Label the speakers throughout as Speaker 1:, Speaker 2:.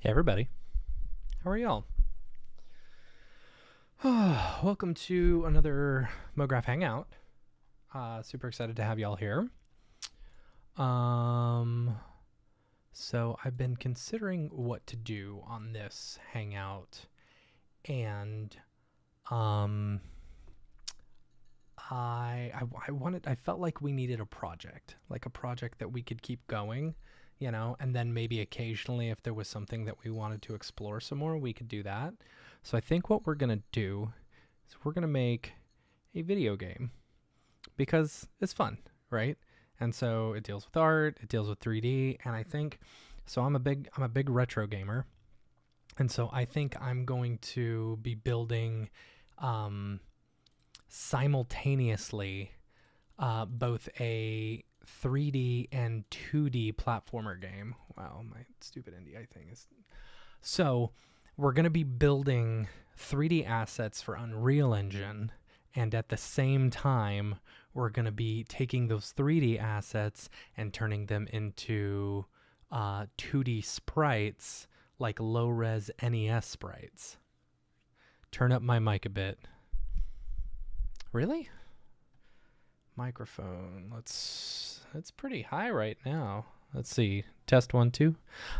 Speaker 1: Hey everybody, how are y'all? Welcome to another Mograph Hangout. Super excited to have y'all here. So I've been considering what to do on this Hangout, and I felt like we needed a project that we could keep going, and then maybe occasionally if there was something that we wanted to explore some more, we could do that. So I think what we're going to do is we're going to make a video game because it's fun, right? And so it deals with art, it deals with 3D, and I think so I'm a big retro gamer. And so I think I'm going to be building simultaneously both a 3D and 2D platformer game. Wow, my stupid NDI thing is. So we're going to be building 3D assets for Unreal Engine, and at the same time, we're going to be taking those 3D assets and turning them into 2D sprites, like low-res NES sprites. Turn up my mic a bit. Really? Microphone. It's pretty high right now. Let's see. Test 1, 2.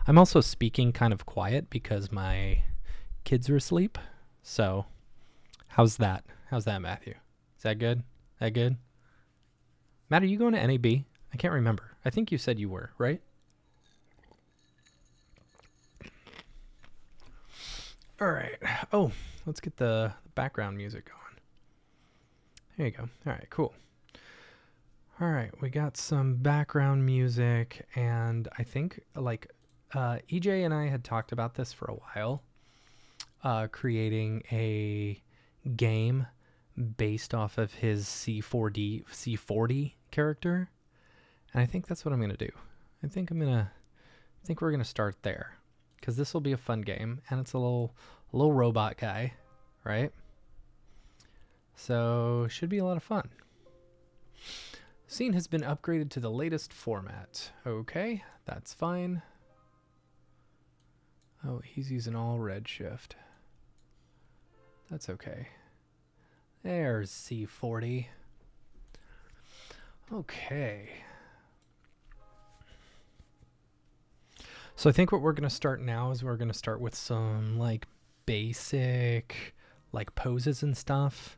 Speaker 1: I'm also speaking kind of quiet because my kids are asleep. So, how's that? How's that, Matthew? Is that good? That good? Matt, are you going to NAB? I can't remember. I think you said you were, right? All right. Oh, let's get the background music going. There you go. All right, cool. All right, we got some background music, and I think EJ and I had talked about this for a while, creating a game based off of his C40 character, and I think that's what I'm gonna do. I think we're gonna start there, because this will be a fun game, and it's a little robot guy, right? So should be a lot of fun. Scene has been upgraded to the latest format. Okay, that's fine. Oh, he's using all Redshift. That's okay. There's C40. Okay. So I think what we're going to start now is we're going to start with some basic poses and stuff.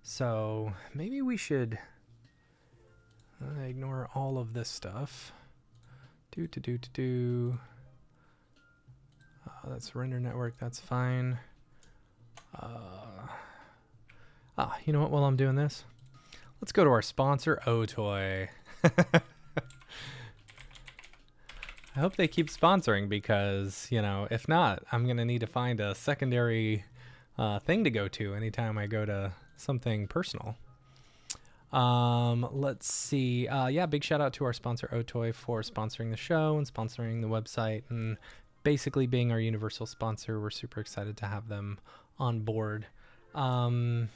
Speaker 1: So maybe we should ignore all of this stuff. That's render network. That's fine. You know what? While I'm doing this, let's go to our sponsor, Otoy. I hope they keep sponsoring because, if not, I'm going to need to find a secondary thing to go to anytime I go to something personal. Let's see. Big shout out to our sponsor Otoy for sponsoring the show and sponsoring the website and basically being our universal sponsor. We're super excited to have them on board. In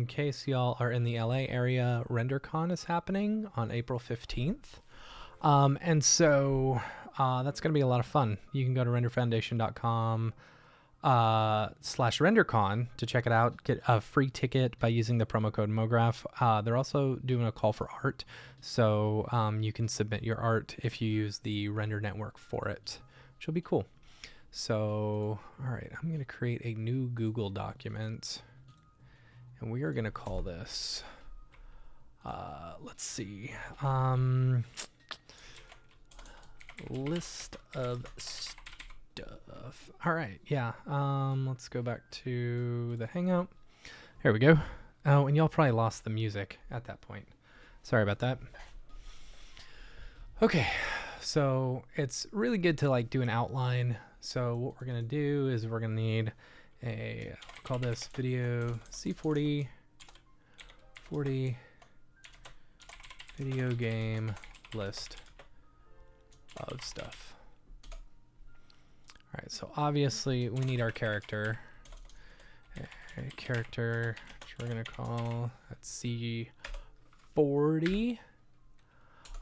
Speaker 1: case y'all are in the LA area, RenderCon is happening on April 15th. And so that's going to be a lot of fun. You can go to renderfoundation.com /RenderCon to check it out. Get a free ticket by using the promo code Mograph. They're also doing a call for art, so you can submit your art if you use the render network for it, which will be cool. So, all right, I'm going to create a new Google document, and we are going to call this, let's see, list of stuff. All right, yeah. Let's go back to the Hangout. There we go. Oh, and y'all probably lost the music at that point. Sorry about that. Okay, so it's really good to do an outline. So what we're gonna do is we're gonna need I'll call this video C40 video game list of stuff. All right, so obviously we need our character. A character, which we're gonna call, let's see, 40.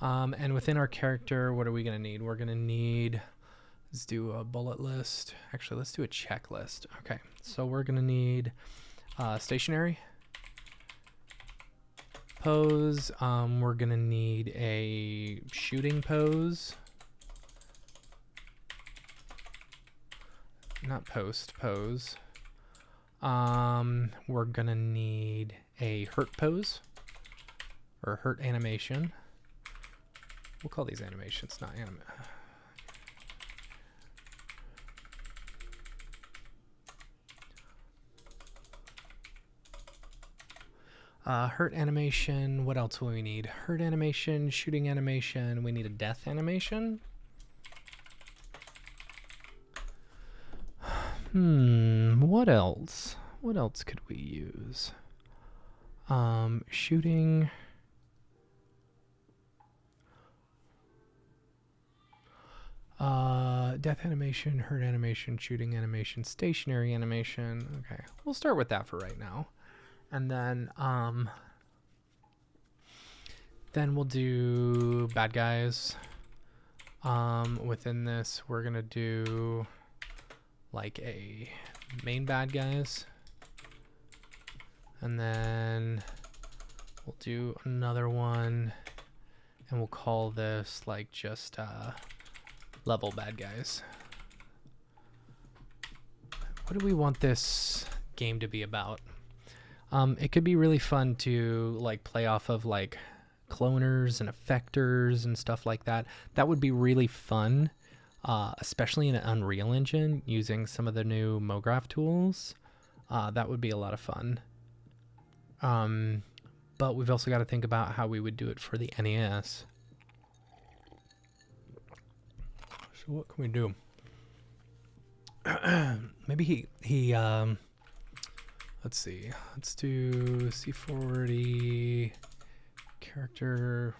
Speaker 1: And within our character, what are we going to need? We're going to need, let's do a bullet list. Actually, let's do a checklist. Okay, so we're going to need stationary, pose. We're going to need a shooting pose. Not post, pose. We're going to need a hurt pose or hurt animation. We'll call these animations, not anime. Hurt animation. What else will we need? Hurt animation, shooting animation. We need a death animation. What else? What else could we use? Shooting. Death animation, hurt animation, shooting animation, stationary animation. Okay, we'll start with that for right now. And then we'll do bad guys. Within this, we're gonna do like a main bad guys. And then we'll do another one and we'll call this like just level bad guys. What do we want this game to be about? It could be really fun to like play off of like cloners and effectors and stuff like that. That would be really fun, especially in an Unreal Engine using some of the new Mograph tools. That would be a lot of fun. But we've also got to think about how we would do it for the NES. So what can we do? Maybe he let's see. Let's do C40 character.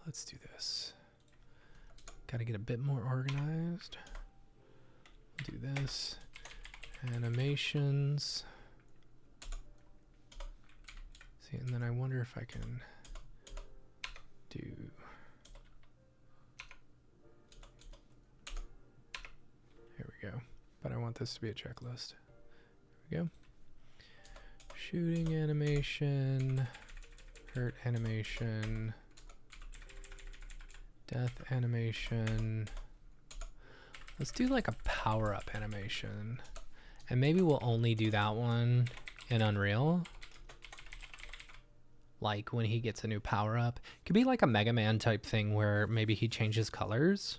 Speaker 1: Let's do this. Got to get a bit more organized. Do this. Animations. See, and then I wonder if I can do. Here we go. But I want this to be a checklist. Here we go. Shooting animation, hurt animation, death animation. Let's do like a power-up animation. And maybe we'll only do that one in Unreal. Like when he gets a new power-up. Could be like a Mega Man type thing where maybe he changes colors.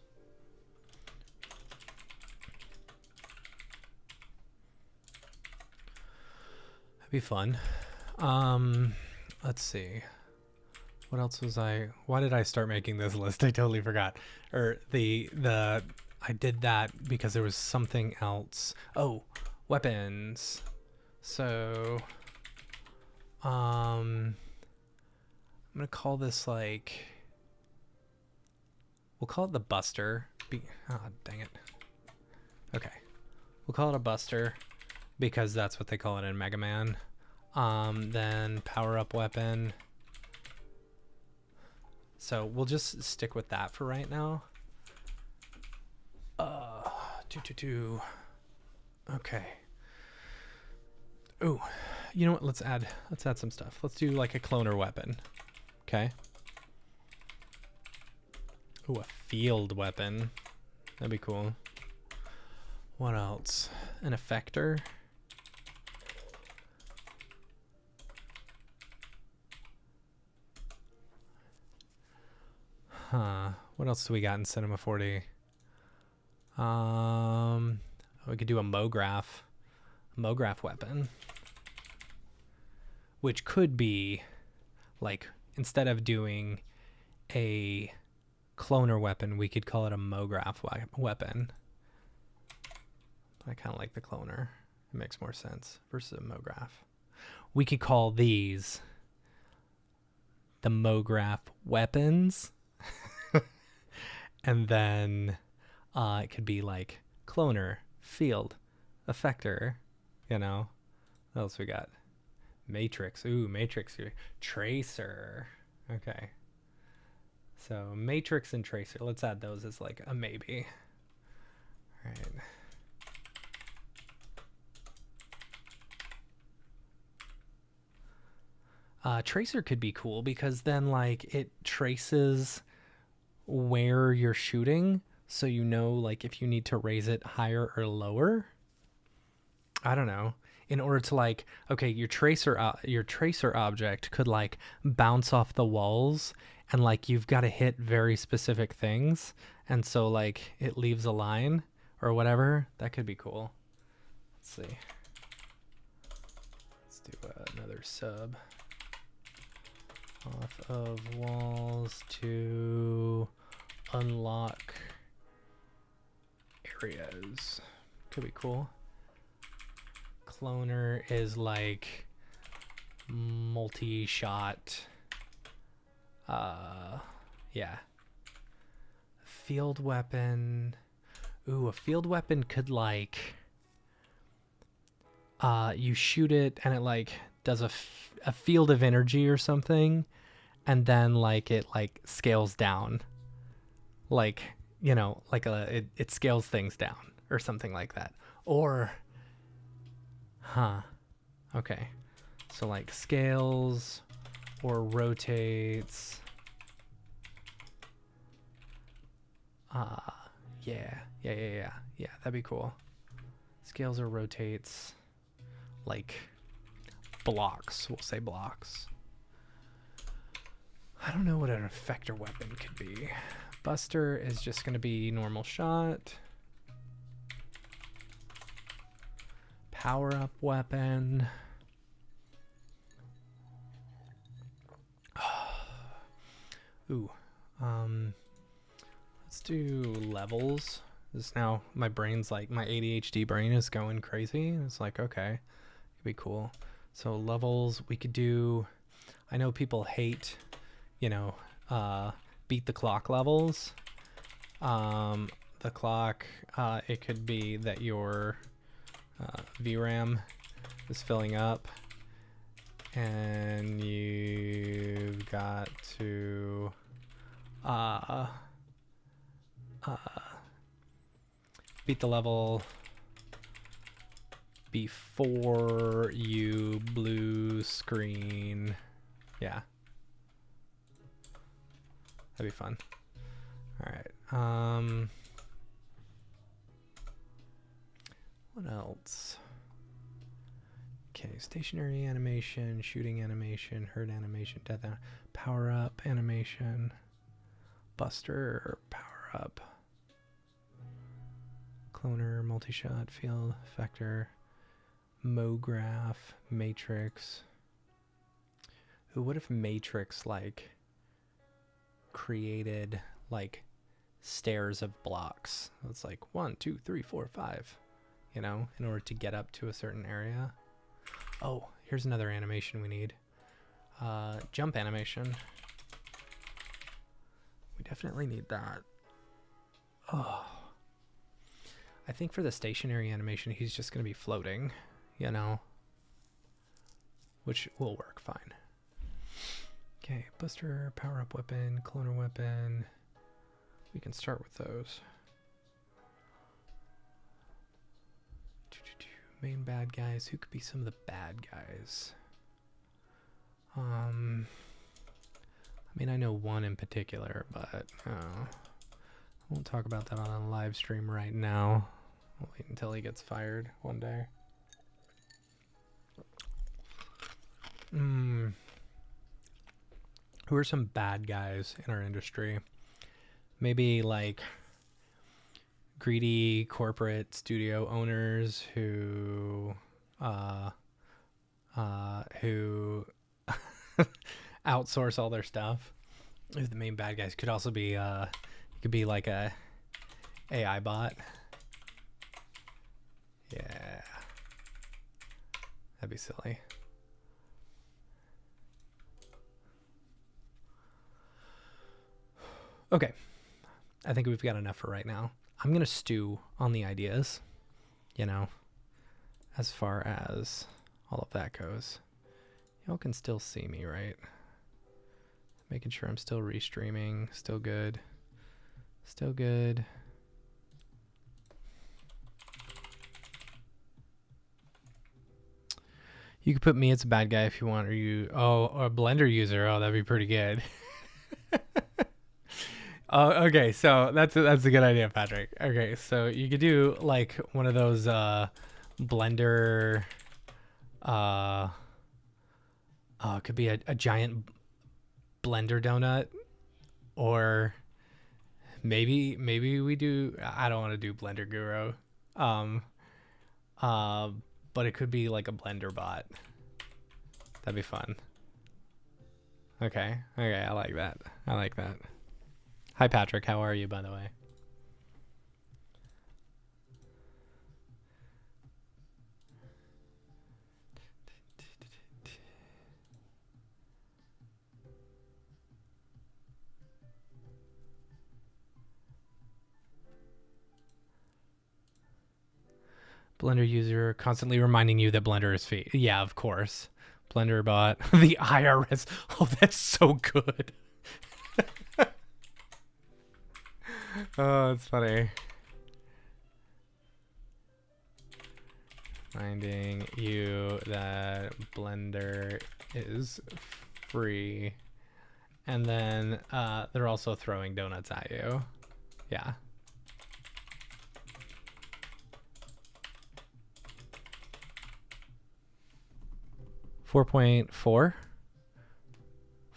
Speaker 1: Be fun. Let's see. What else was why did I start making this list? I totally forgot. Or I did that because there was something else. Oh, weapons. So I'm gonna call this like, we'll call it the Buster. Oh, dang it. Okay. We'll call it a Buster, because that's what they call it in Mega Man. Then power-up weapon. So we'll just stick with that for right now. Okay. Oh, you know what? Let's add some stuff. Let's do like a cloner weapon. Okay. Oh, a field weapon. That'd be cool. What else? An effector. What else do we got in Cinema 4D? We could do a Mograph weapon, which could be like, instead of doing a cloner weapon, we could call it a Mograph weapon. I kind of like the cloner. It makes more sense versus a Mograph. We could call these the Mograph weapons. And then it could be like cloner, field, effector, you know. What else we got? Matrix. Ooh, Matrix. Tracer. Okay. So Matrix and Tracer. Let's add those as like a maybe. All right. Tracer could be cool because then like it traces where you're shooting, so you know like if you need to raise it higher or lower. I don't know. In order to like, okay, your tracer object could like bounce off the walls, and like you've got to hit very specific things, and so like it leaves a line or whatever. That could be cool. Let's see. Let's do another sub. Off of walls to unlock areas. Could be cool. Cloner is like multi-shot. Yeah. Field weapon. Ooh, a field weapon could like you shoot it and it like does a field of energy or something, and then like it like scales down, like, you know, like it scales things down or something like that. Or okay, so like scales or rotates. Yeah, that'd be cool. Scales or rotates, like blocks. We'll say blocks. I don't know what an effector weapon could be. Buster is just going to be normal shot. Power up weapon. Ooh. Let's do levels. This now my brain's like, my ADHD brain is going crazy. It's like, okay, it'd be cool. So levels, we could do, I know people hate, you know, beat the clock levels. The clock, it could be that your VRAM is filling up and you've got to beat the level before you blue screen. Yeah, that'd be fun. All right. What else? Okay, stationary animation, shooting animation, hurt animation, death power up animation, Buster power up, cloner, multi-shot, field, effector, Mograph, Matrix. Ooh, what if Matrix like created like stairs of blocks? It's like 1, 2, 3, 4, 5, you know, in order to get up to a certain area. Oh, here's another animation we need. Jump animation. We definitely need that. Oh, I think for the stationary animation, he's just going to be floating, you know, which will work fine. Okay, Buster, power up weapon, cloner weapon. We can start with those. Main bad guys. Who could be some of the bad guys? I mean, I know one in particular, but I won't talk about that on a live stream right now. I'll wait until he gets fired one day. Who are some bad guys in our industry? Maybe like greedy corporate studio owners who outsource all their stuff. The main bad guys could also be it could be like a AI bot. Yeah, that'd be silly. Okay, I think we've got enough for right now. I'm going to stew on the ideas, you know, as far as all of that goes. Y'all can still see me, right? Making sure I'm still restreaming. Still good. Still good. You could put me as a bad guy if you want, or you. Oh, or a Blender user. Oh, that'd be pretty good. Oh, okay. So that's a good idea, Patrick. Okay, so you could do like one of those Blender. It could be a giant Blender donut, or maybe we do. I don't want to do Blender Guru. But it could be like a Blender bot. That'd be fun. Okay. I like that. Hi, Patrick. How are you, by the way? Blender user constantly reminding you that Blender is free. Yeah, of course. Blender bot. The IRS. Oh, that's so good. Oh, it's funny. Reminding you that Blender is free. And then they're also throwing donuts at you. Yeah. Four point four.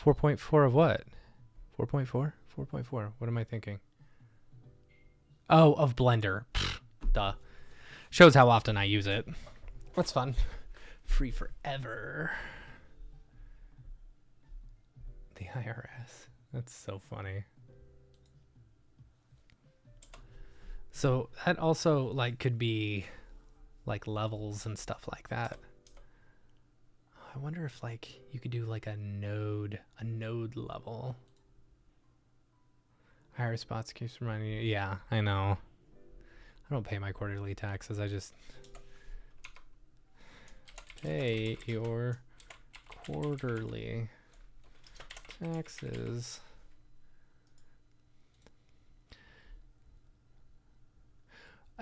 Speaker 1: 4.4 of what? 4.4? 4.4. What am I thinking? Oh, of Blender. Pfft, duh. Shows how often I use it. That's fun. Free forever. The IRS. That's so funny. So that also like could be like levels and stuff like that. I wonder if like you could do like a node level. Higher spots keeps reminding you. Yeah, I know. I don't pay my quarterly taxes. I just pay your quarterly taxes.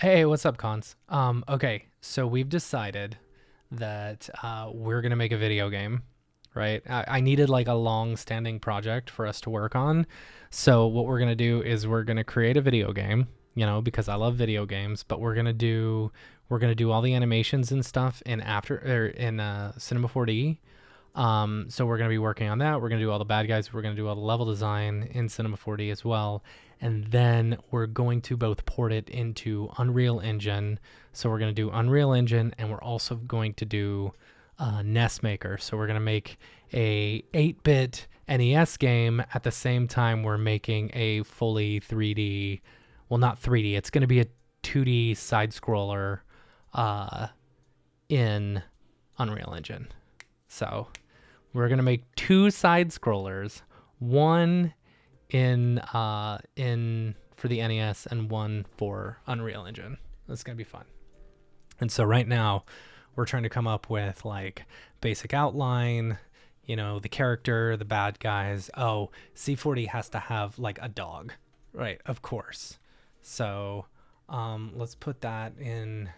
Speaker 1: Hey, what's up, cons? Okay, so we've decided that we're gonna make a video game, right? I needed like a long-standing project for us to work on. So what we're gonna do is we're gonna create a video game, you know, because I love video games. But we're gonna do all the animations and stuff in Cinema 4D. So we're gonna be working on that. We're gonna do all the bad guys. We're gonna do all the level design in Cinema 4D as well. And then we're going to both port it into Unreal Engine. So we're going to do Unreal Engine, and we're also going to do NES Maker. So we're going to make a 8-bit NES game at the same time we're making a fully 3D, well, not 3D. It's going to be a 2D side scroller in Unreal Engine. So we're going to make 2 side scrollers, one in for the NES and one for Unreal Engine. That's gonna be fun. And so right now we're trying to come up with like basic outline, you know, the character, the bad guys. Oh, C40 has to have like a dog, right? Of course. So let's put that in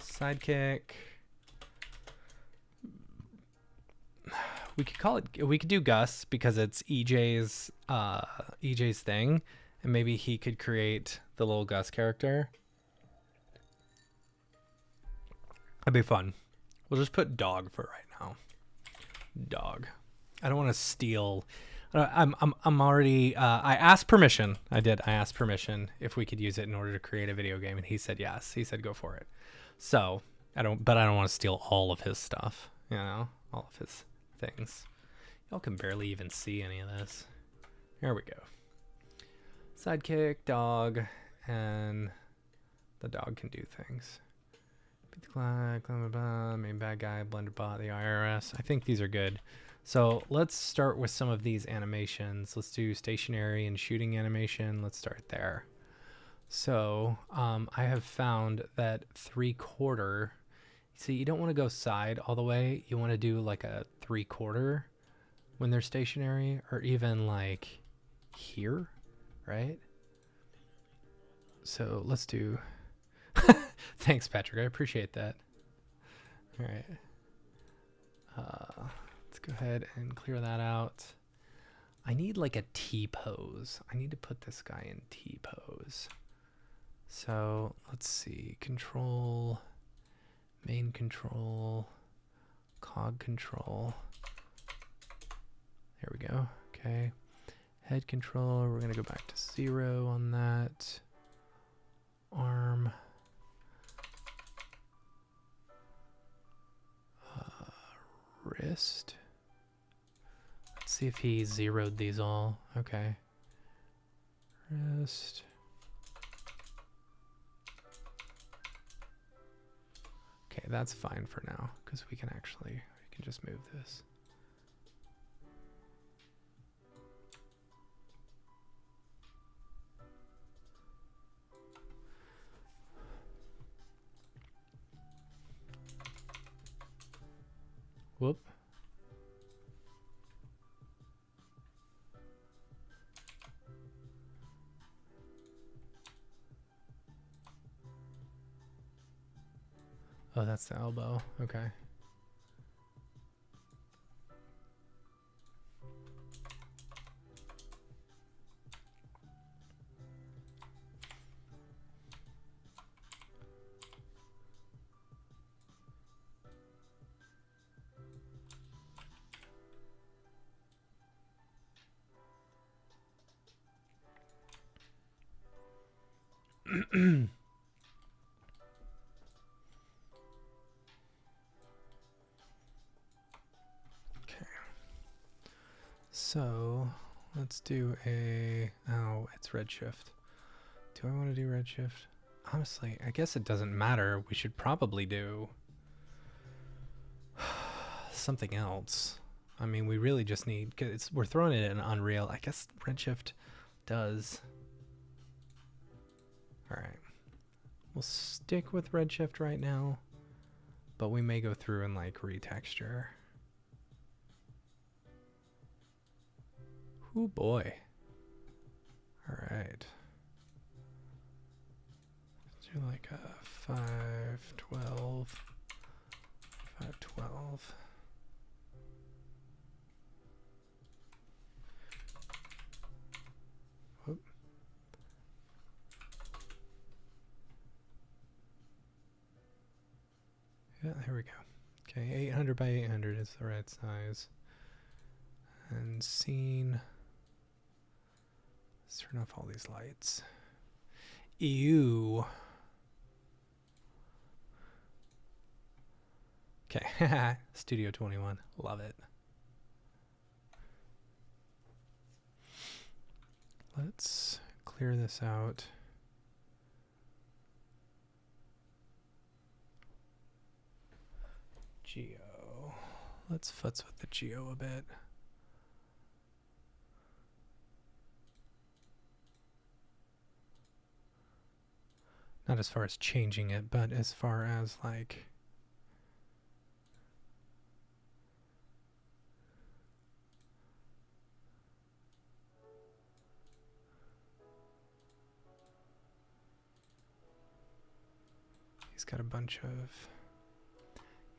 Speaker 1: sidekick. We could do Gus because it's EJ's thing, and maybe he could create the little Gus character. That'd be fun. We'll just put dog for right now. Dog. I don't want to steal. I'm already. I asked permission. I asked permission if we could use it in order to create a video game, and he said yes. He said go for it. So I don't want to steal all of his stuff. You know, all of his things. Y'all can barely even see any of this. Here we go. Sidekick, dog, and the dog can do things. Beat the clock, blah, blah, blah, main bad guy, Blender bot, the IRS. I think these are good. So let's start with some of these animations. Let's do stationary and shooting animation. Let's start there. So I have found that 3/4, see, you don't want to go side all the way. You want to do like a 3/4 when they're stationary, or even like here, right? So let's do, thanks Patrick, I appreciate that. All right. Let's go ahead and clear that out. I need like a T-pose. I need to put this guy in T-pose. So let's see, control, main control, cog control. There we go. Okay. Head control, we're gonna go back to 0 on that. Arm. Wrist. Let's see if he zeroed these all. Okay. Wrist. Okay, that's fine for now, because we can just move this. Whoop. Oh, that's the elbow. Okay. So let's do it's redshift. Do I want to do redshift? Honestly, I guess it doesn't matter. We should probably do something else. I mean, we really just need, cause we're throwing it in Unreal. I guess redshift does. All right, we'll stick with redshift right now, but we may go through and like retexture. Oh boy. All right. Let's do like a 512. 512. Whoop. Yeah, here we go. Okay, 800 by 800 is the right size. And scene. Let's turn off all these lights. Ew. Okay, Studio 21, love it. Let's clear this out. Geo. Let's futz with the geo a bit. Not as far as changing it, but as far as like he's got a bunch of,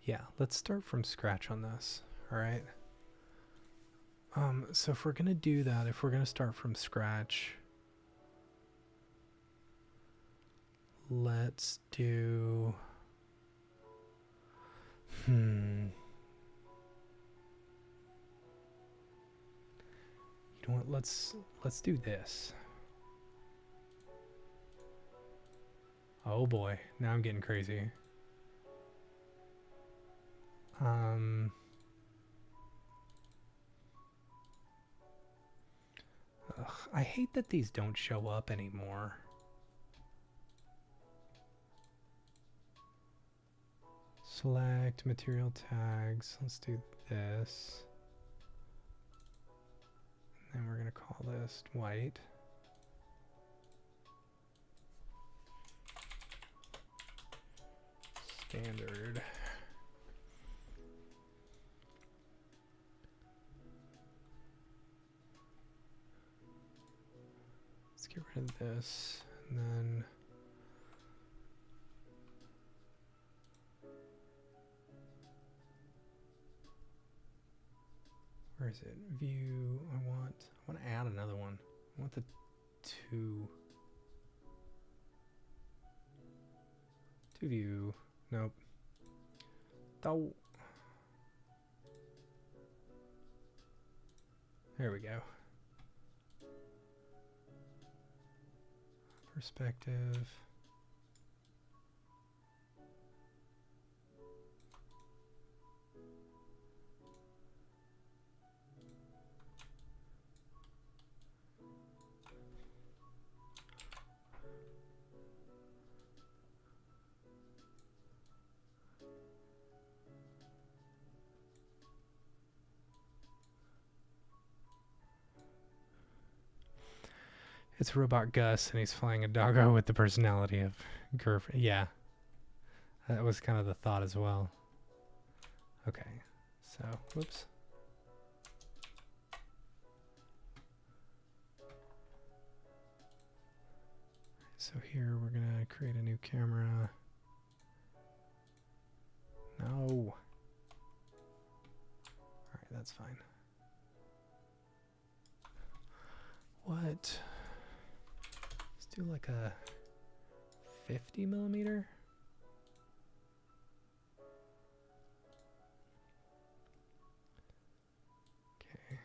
Speaker 1: yeah, let's start from scratch on this. All right. So if we're going to do that, if we're going to start from scratch, let's do, you know what, let's do this. Oh boy, now I'm getting crazy. I hate that these don't show up anymore. Select material tags. Let's do this. And we're going to call this white. Standard. Let's get rid of this, and then where is it? View. I want to add another one. I want the two view. Nope. There we go. Perspective. It's Robot Gus, and he's flying a doggo with the personality of Gurf. Yeah. That was kind of the thought as well. Okay. So, whoops. So here we're going to create a new camera. No. Alright, that's fine. What? Do like a 50 millimeter. Okay.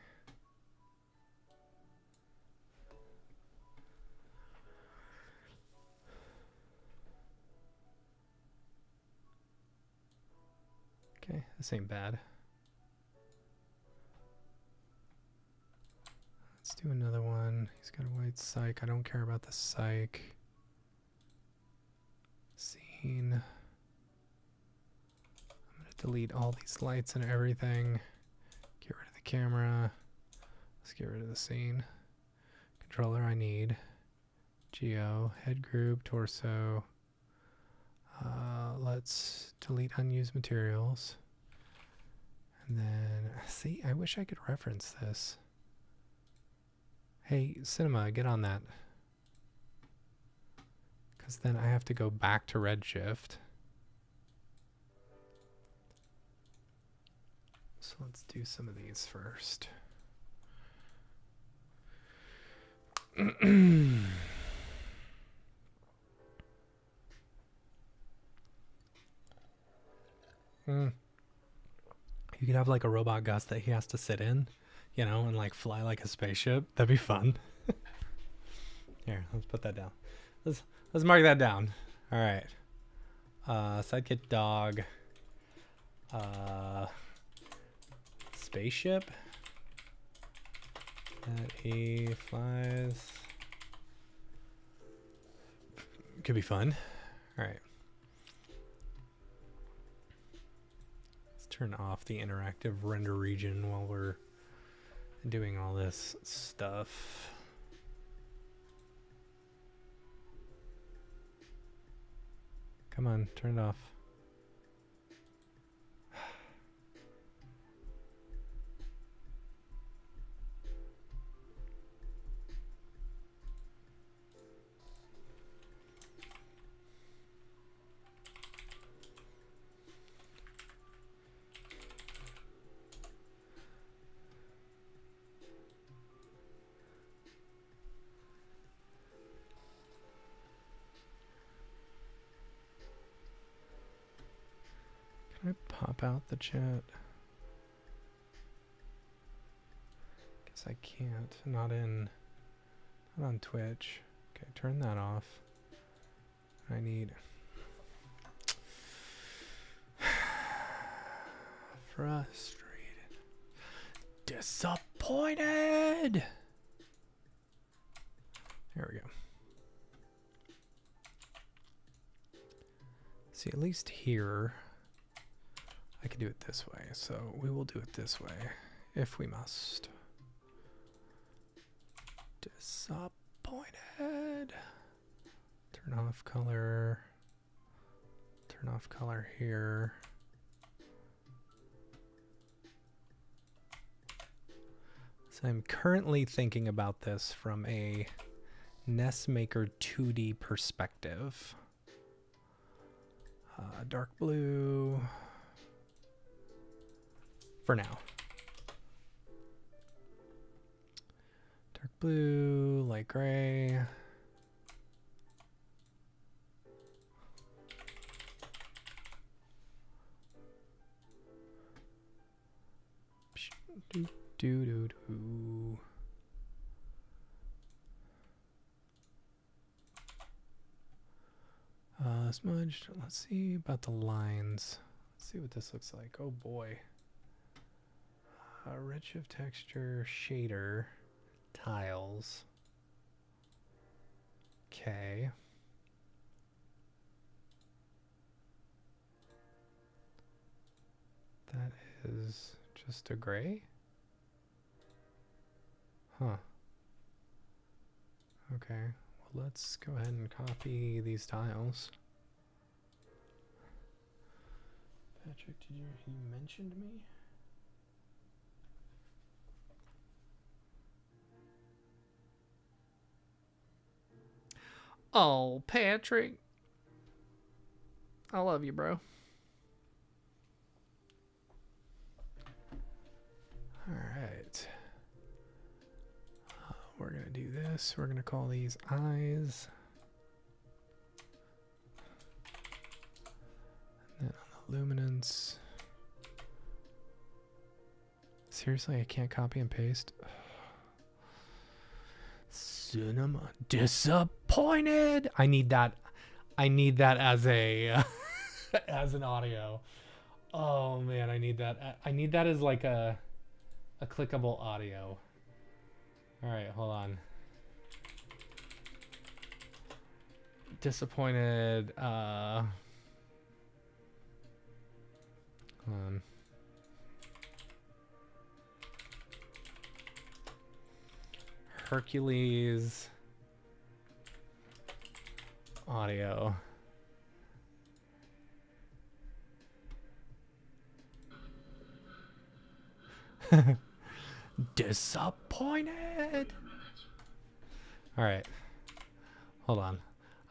Speaker 1: Okay, this ain't bad. Let's do another one. He's got a white psych. I don't care about the psych. Scene. I'm going to delete all these lights and everything. Get rid of the camera. Let's get rid of the scene. Controller I need. Geo. Head group. Torso. Let's delete unused materials. And then, see, I wish I could reference this. Hey, Cinema, get on that. Because then I have to go back to Redshift. So let's do some of these first. You could have like a Robot Gus that he has to sit in, you know, and like fly like a spaceship. That'd be fun. Here, let's put that down. Let's mark that down. All right. Sidekick dog. Spaceship. That he flies. Could be fun. All right. Let's turn off the interactive render region while we're doing all this stuff. Come on, turn it off. Can I pop out the chat? Guess I can't. Not on Twitch. Okay, turn that off. I need frustrated. Disappointed. There we go. See, at least here I can do it this way, so we will do it this way if we must. Disappointed. Turn off color. Turn off color here. So I'm currently thinking about this from a Nestmaker 2D perspective. Dark blue for now. Dark blue, light gray. Do do do do. Smudged. Let's see about the lines. Let's see what this looks like. Oh boy. Rich of texture, shader, tiles. Okay. That is just a gray? Huh. Okay. Well, let's go ahead and copy these tiles. Patrick, you mentioned me? Oh, Patrick. I love you, bro. All right. We're going to do this. We're going to call these eyes. And then on the luminance. Seriously, I can't copy and paste. Cinema. Disappointed. I need that. I need that as a as an audio. Oh man, I need that. I need that as like a clickable audio. All right, hold on. Disappointed. Hold on. Hercules audio. Disappointed. All right. Hold on.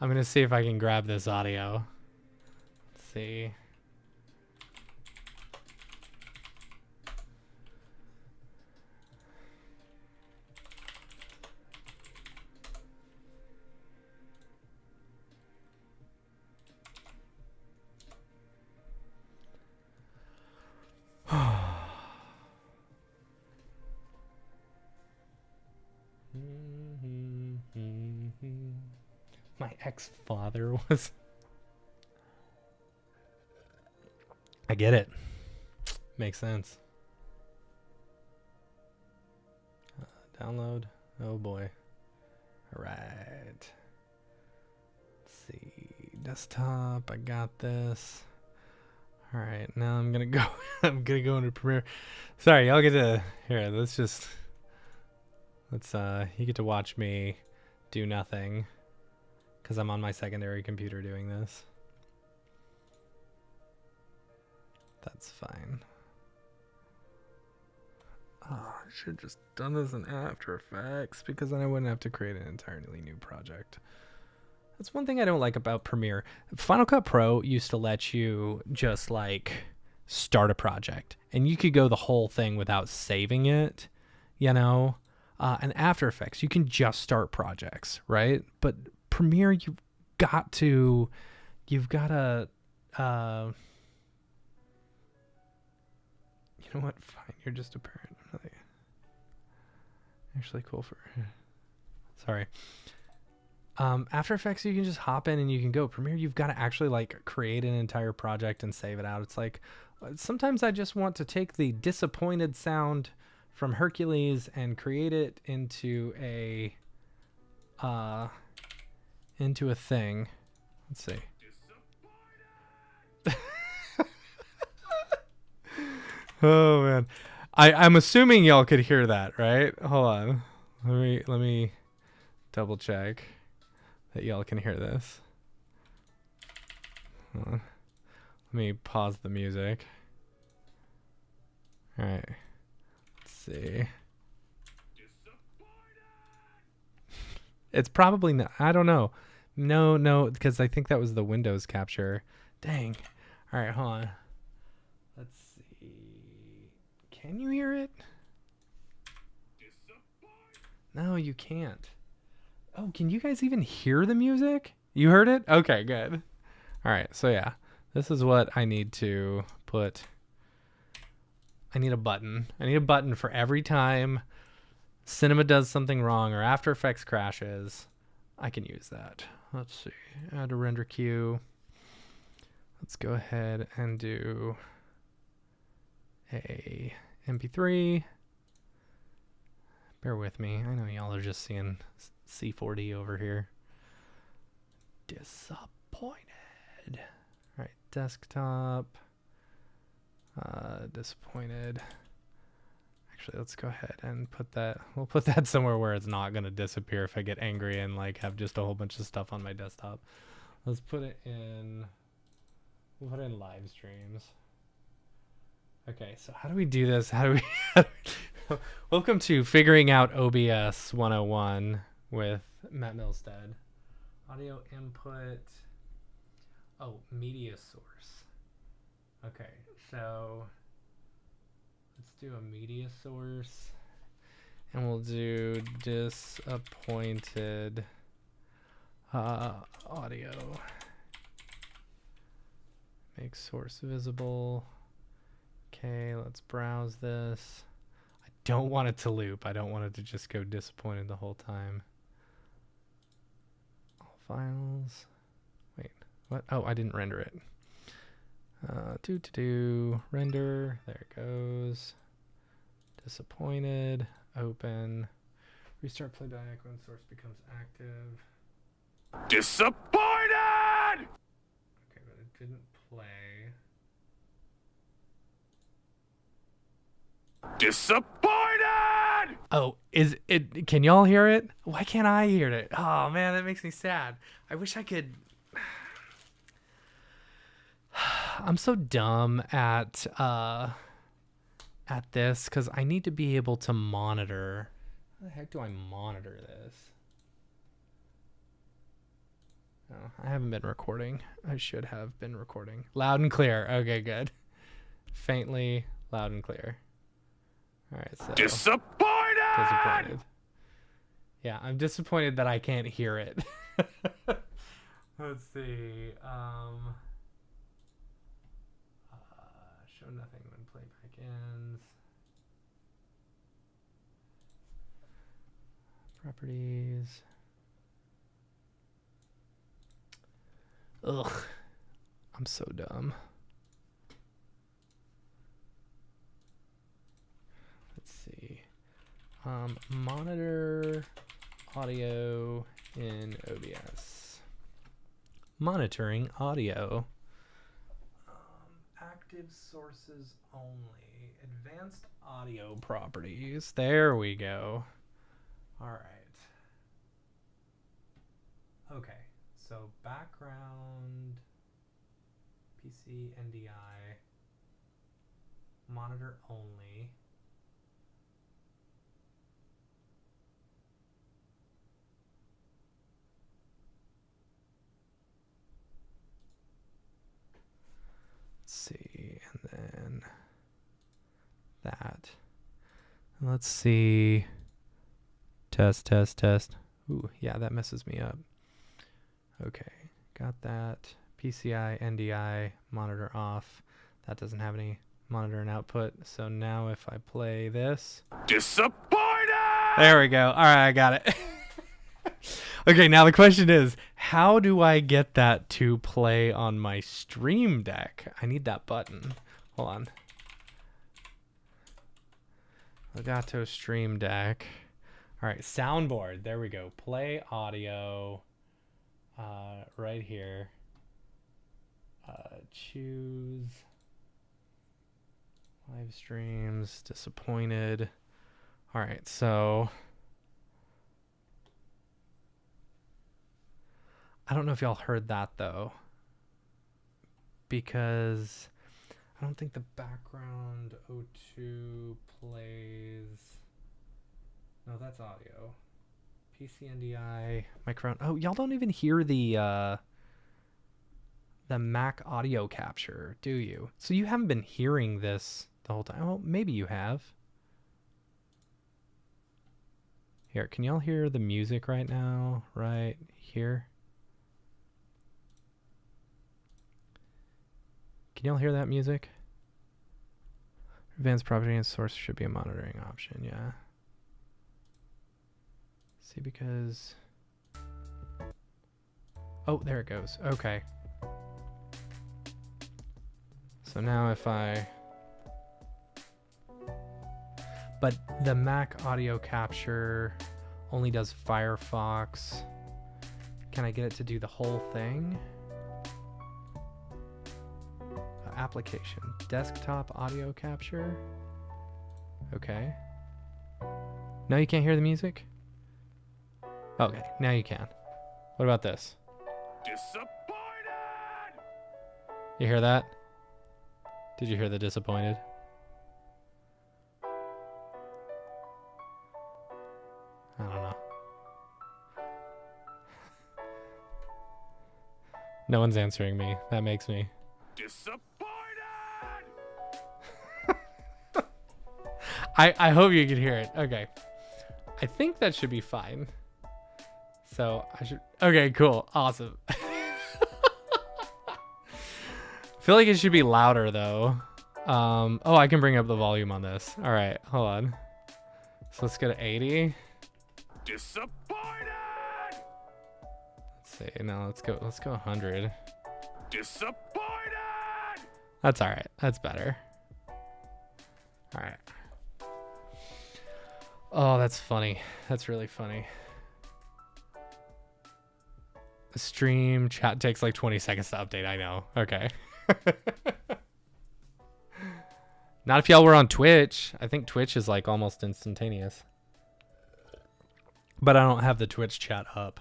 Speaker 1: I'm going to see if I can grab this audio. Let's see. My ex-father was... I get it. Makes sense. Download. Oh boy. All right. Let's see. Desktop. I got this. All right. Now I'm going to go. I'm going to go into Premiere. Sorry. Y'all get to... Here, let's just... Let's... You get to watch me do nothing. Because I'm on my secondary computer doing this. That's fine. Oh, I should have just done this in After Effects because then I wouldn't have to create an entirely new project. That's one thing I don't like about Premiere. Final Cut Pro used to let you just like start a project and you could go the whole thing without saving it, you know? And After Effects, you can just start projects, right? But Premiere, you've got to, you know what? Fine, you're just a parent. Really, actually cool for, sorry. After Effects, you can just hop in and you can go. Premiere, you've got to actually like create an entire project and save it out. It's like, sometimes I just want to take the disappointed sound from Hercules and create it into a thing. Let's see. Oh man, I'm assuming y'all could hear that, right? Hold on. Let me. double check that y'all can hear this. Hold on. Let me pause the music. All right. Let's see. It's probably not. I don't know. No, because I think that was the Windows capture. Dang. All right, hold on. Let's see. Can you hear it? No, you can't. Oh, can you guys even hear the music? You heard it? Okay, good. All right, so yeah. This is what I need to put. I need a button. I need a button for every time Cinema does something wrong or After Effects crashes. I can use that. Let's see. Add a render queue. Let's go ahead and do a MP3. Bear with me. I know y'all are just seeing C4D over here. Disappointed. All right, desktop. Disappointed. Actually, let's go ahead and put that. We'll put that somewhere where it's not going to disappear if I get angry and like have just a whole bunch of stuff on my desktop. Let's put it in. We'll put it in live streams. Okay, so how do we do this? How do we? Welcome to Figuring Out OBS 101 with Matt Milstead. Audio input. Oh, media source. Okay, so let's do a media source. And we'll do disappointed audio. Make source visible. Okay, let's browse this. I don't want it to loop. I don't want it to just go disappointed the whole time. All files. Wait, what? Oh, I didn't render it. Render. There it goes. Disappointed. Open. Restart playback when source becomes active.
Speaker 2: Disappointed!
Speaker 1: Okay, but it didn't play.
Speaker 2: Disappointed!
Speaker 1: Oh, is it? Can y'all hear it? Why can't I hear it? Oh man, that makes me sad. I wish I could. I'm so dumb at this because I need to be able to monitor. How the heck do I monitor this? Oh, I haven't been recording. I should have been recording. Loud and clear. Okay, good. Faintly loud and clear. All right, so disappointed. Yeah, I'm disappointed that I can't hear it. Let's see. Show nothing when playback ends. Properties. Ugh, I'm so dumb. Let's see. Monitor audio in OBS. Monitoring audio. Active sources only. Advanced audio properties. There we go. All right. Okay. So background, PC, NDI, monitor only. Let's see, and then that. Let's see. Test. Ooh, yeah, that messes me up. Okay, got that. PCI, NDI, monitor off. That doesn't have any monitor and output. So now if I play this.
Speaker 2: Disappointed!
Speaker 1: There we go. All right, I got it. Okay, now the question is, how do I get that to play on my Stream Deck? I need that button. Hold on. Legato Stream Deck. All right, soundboard. There we go. Play audio. Right here. Choose live streams. Disappointed. All right, so I don't know if y'all heard that though, because I don't think the background O2 plays. No, that's audio. PCNDI microphone. Oh, y'all don't even hear the Mac audio capture, do you? So you haven't been hearing this the whole time. Well, maybe you have. Here, can y'all hear the music right now? Right here? Can y'all hear that music? Advanced property and source should be a monitoring option, yeah. See, because... Oh, there it goes. Okay. So now if I... But the Mac audio capture only does Firefox. Can I get it to do the whole thing? Application. Desktop audio capture. Okay. Now you can't hear the music? Okay, now you can. What about this?
Speaker 2: Disappointed!
Speaker 1: You hear that? Did you hear the disappointed? I don't know. No one's answering me. That makes me.
Speaker 2: Disappointed!
Speaker 1: I hope you can hear it. Okay. I think that should be fine. So I should. Okay, cool. Awesome. I feel like it should be louder though. Oh, I can bring up the volume on this. All right, hold on. So let's go to 80.
Speaker 2: Disappointed!
Speaker 1: Let's see. Now let's go 100.
Speaker 2: Disappointed!
Speaker 1: That's all right. That's better. All right. Oh, that's funny. That's really funny. The stream chat takes like 20 seconds to update. I know. Okay. Not if y'all were on Twitch. I think Twitch is like almost instantaneous. But I don't have the Twitch chat up.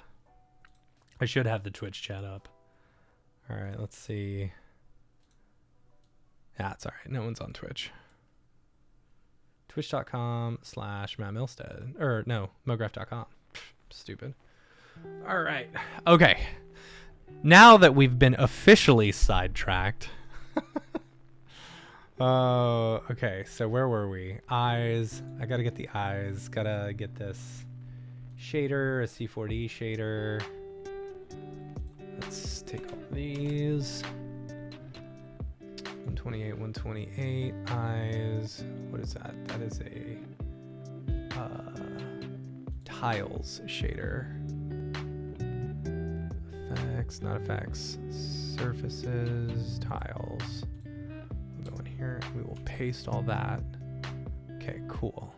Speaker 1: I should have the Twitch chat up. All right, let's see. Yeah, it's all right. No one's on Twitch. Twitch.com/Matt Milstead. Or no, Mograph.com. Stupid. All right. Okay. Now that we've been officially sidetracked. Okay. So where were we? Eyes. I got to get the eyes. Got to get this shader, a C4D shader. Let's take all these. 128, 128 eyes. What is that? That is a tiles shader. Effects, not effects. Surfaces, tiles. We'll go in here and we will paste all that. Okay, cool.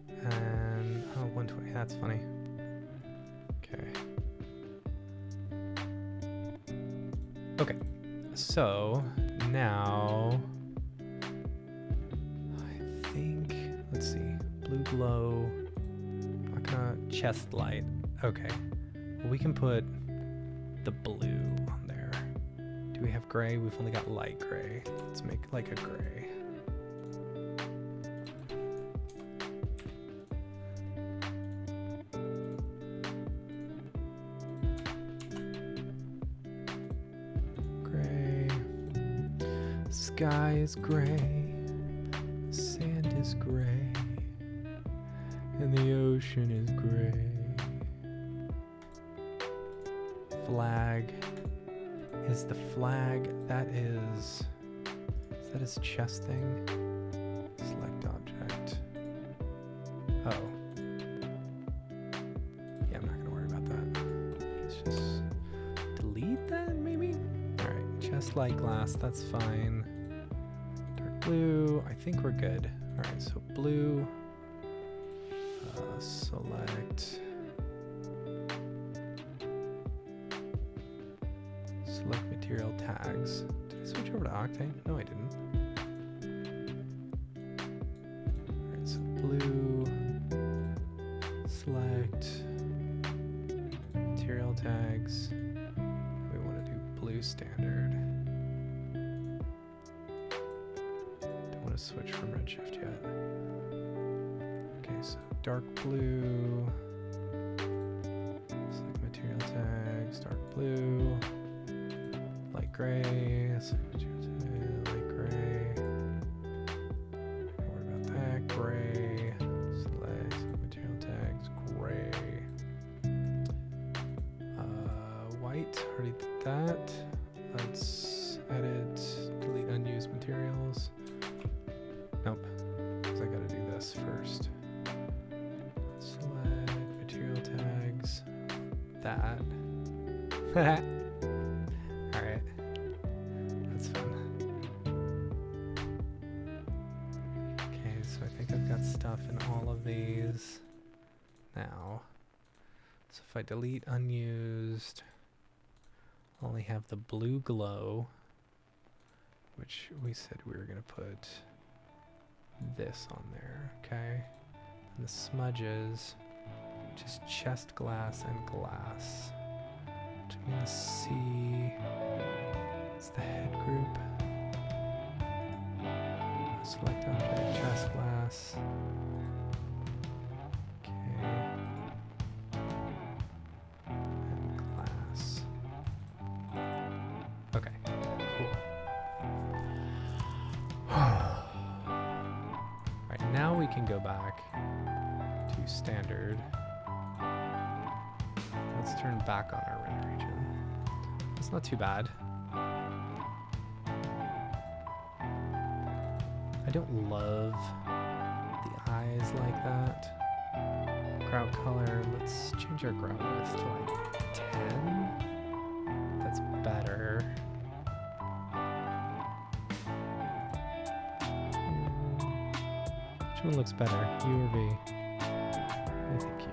Speaker 1: And 120. That's funny. Okay. Okay. So now I think, let's see, blue glow, not gonna chest light. Okay, well, we can put the blue on there. Do we have gray? We've only got light gray. Let's make like a gray. Sky is gray, sand is gray, and the ocean is gray. Flag is the flag. That is that his chest thing? Select object. Oh. Yeah, I'm not gonna worry about that. Let's just delete that maybe? Alright, chest light glass, that's fine. Blue, I think we're good. All right, so blue, select material tags. Did I switch over to Octane? No, I didn't. All right, so blue, select material standard. Don't want to switch from redshift yet. Okay, so dark blue. Select material tags, dark blue. Light gray. Select material tag, light gray. Don't worry about that. Gray. Select material tags, gray. White, already did that. Let's edit, delete unused materials. Nope, because I gotta do this first. Select material tags. That. Alright. That's fun. Okay, so I think I've got stuff in all of these now. So if I delete unused, I'll only have the blue glow, which we said we were going to put this on there, okay? And the smudges, just chest glass and glass. Which I'm going to see, it's the head group. Select object, chest glass. Okay. And glass. Okay, cool. Alright, now we can go back to standard. Let's turn back on our render region. It's not too bad. I don't love the eyes like that. Grout color, let's change our grout width to like 10. That's better. Which one looks better, U or V? I think U.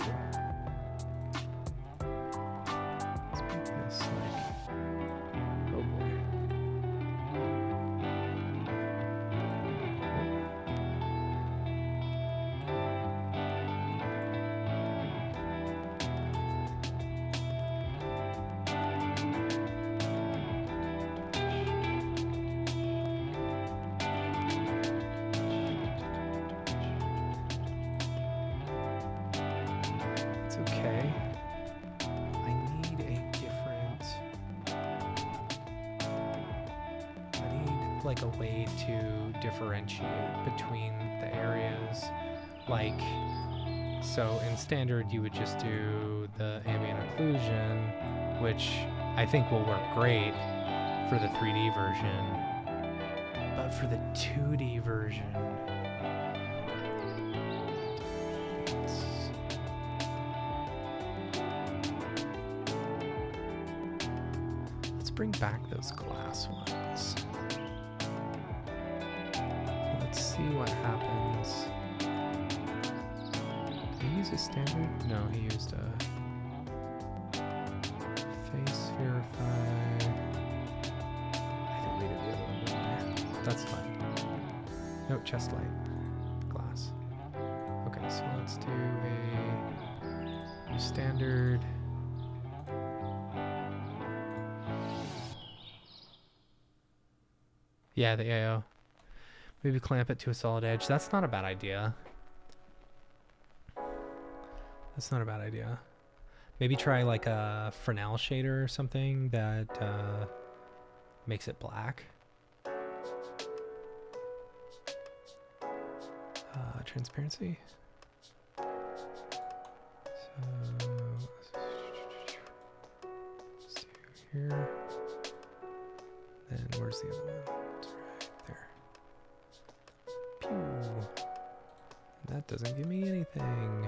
Speaker 1: Let's make this like, oh boy. It's okay. I need a different. I need like a way to differentiate between the areas. Like, so in standard you would just do the ambient occlusion, which I think will work great for the 3D version. But for the 2D version, let's bring back those glass ones. Let's see what happens. Did he use a standard? No, he used a face verify. I deleted the other one, didn't I? That's fine. No, chest light. Glass. Okay, so let's do a standard. Yeah, the AO. Maybe clamp it to a solid edge. That's not a bad idea. That's not a bad idea. Maybe try like a Fresnel shader or something that makes it black. Transparency. So let's do here. Then where's the other one? It's right there. Pew. That doesn't give me anything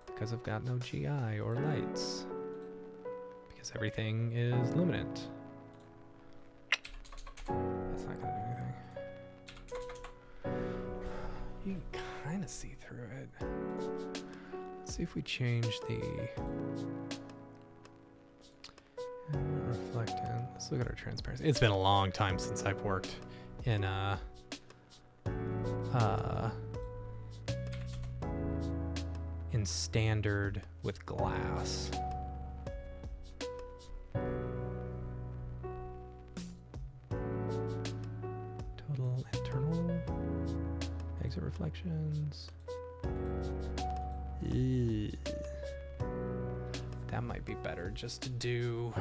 Speaker 1: because I've got no GI or lights because everything is luminant. That's not gonna do anything. You can kind of see through it. Let's see if we change the reflectant. Let's look at our transparency. It's been a long time since I've worked in standard with glass. Exit reflections. Ew. That might be better just to do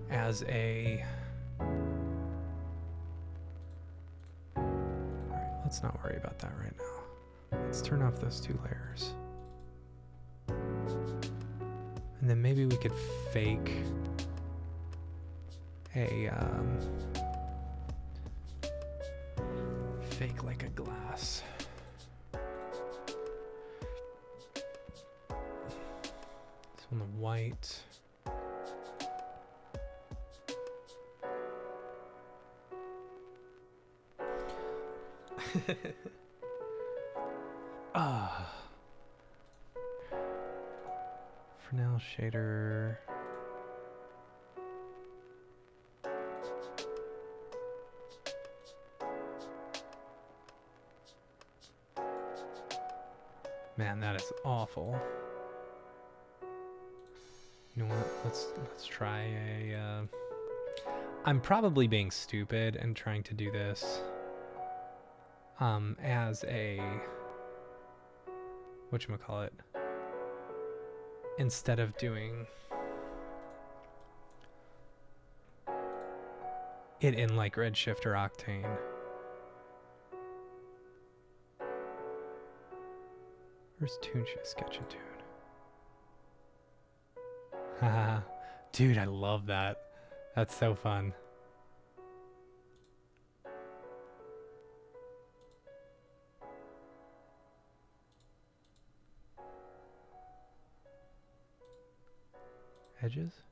Speaker 1: as a... Alright, let's not worry about that right now. Let's turn off those 2 layers. And then maybe we could fake a fake like a glass. This one, the white. Fresnel shader. Man, that is awful. You know what? Let's try a. I'm probably being stupid and trying to do this as a whatchamacallit, instead of doing it in like Redshift or Octane. Where's Toonshift Sketch and Tune? Haha. Dude, I love that. That's so fun. Edges?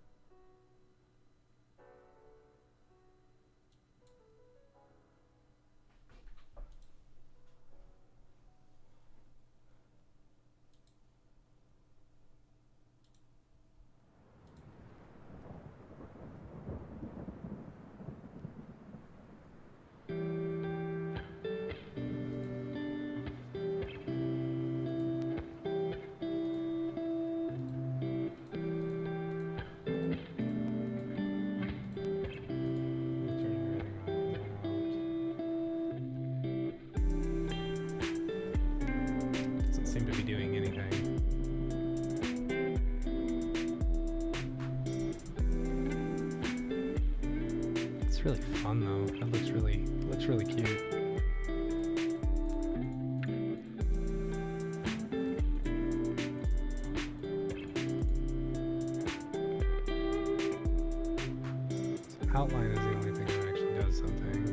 Speaker 1: Seem to be doing anything. It's really fun though. That looks really cute. So outline is the only thing that actually does something.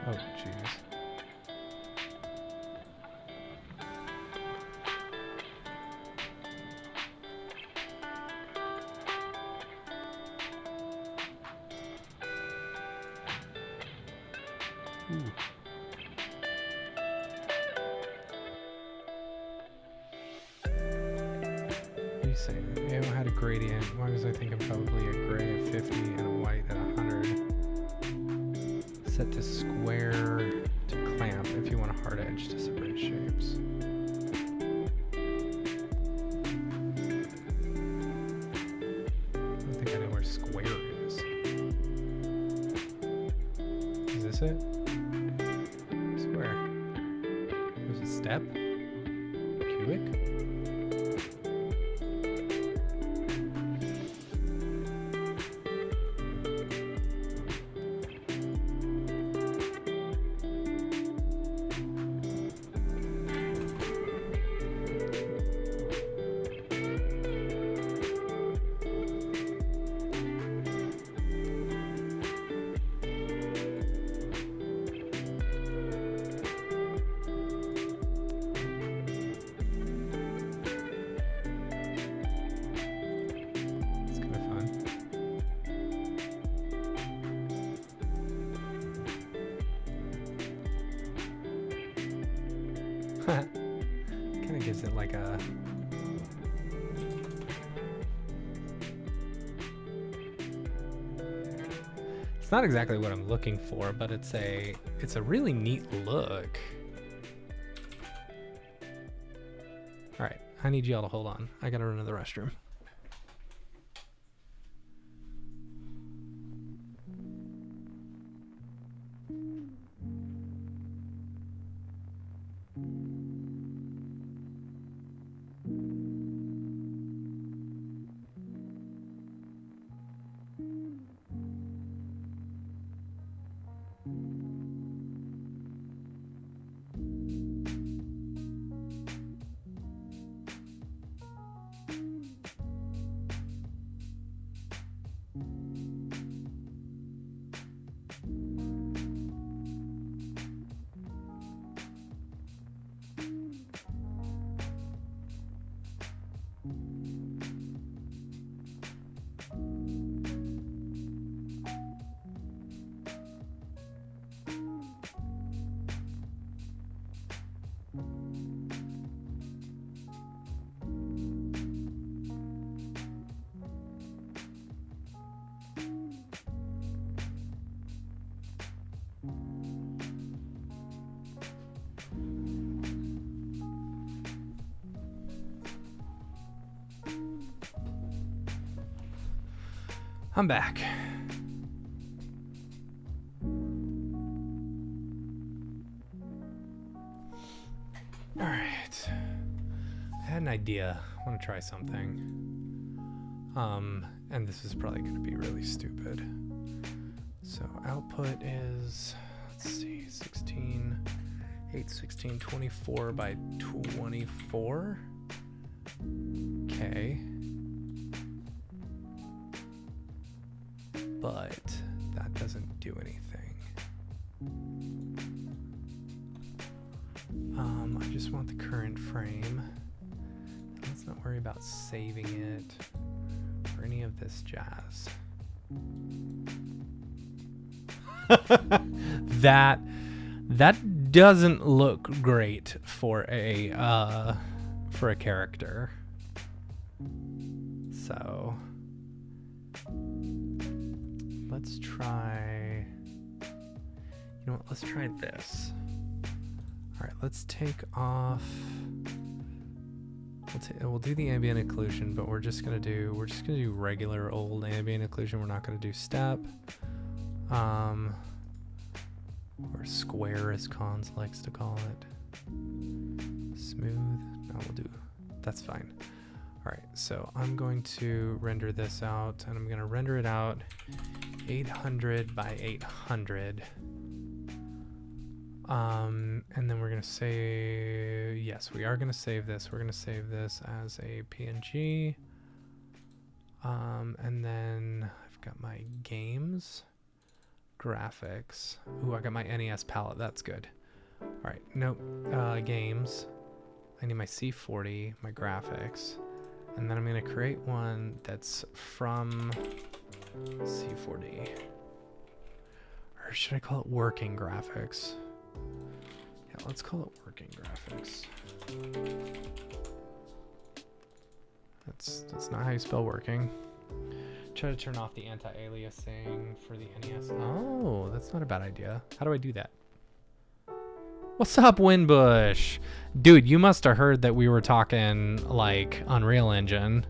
Speaker 1: Oh, jeez. Ooh. What are you saying? It had a gradient. Why was I thinking probably a gray at 50 and a white at 100? Set to square to clamp if you want a hard edge to separate shapes. I don't think I know where square is. Is this it? Square. There's a step? Cubic? Kind of gives it like a... It's not exactly what I'm looking for, but it's a really neat look. All right, I need y'all to hold on. I gotta run to the restroom. I'm back. All right. I had an idea. I want to try something. And this is probably going to be really stupid. So output is, let's see, 24 by 24. Okay. But that doesn't do anything. I just want the current frame. Let's not worry about saving it or any of this jazz. that doesn't look great for a character. So let's try, you know what, let's try this. All right, let's take off, we'll do the ambient occlusion, but we're just gonna do regular old ambient occlusion. We're not gonna do step, or square as Cons likes to call it. Smooth, no, we'll do, that's fine. All right, so I'm going to render this out, and I'm gonna render it out 800 by 800. And then we're gonna say, yes, we are gonna save this. We're gonna save this as a PNG. And then I've got my games, graphics. Ooh, I got my NES palette, that's good. All right, nope, games. I need my C40, my graphics. And then I'm gonna create one that's from C40. Or should I call it working graphics? Yeah, let's call it working graphics. That's not how you spell working. Try to turn off the anti-aliasing for the NES. Oh, that's not a bad idea. How do I do that? What's up, Winbush? Dude, you must have heard that we were talking like Unreal Engine.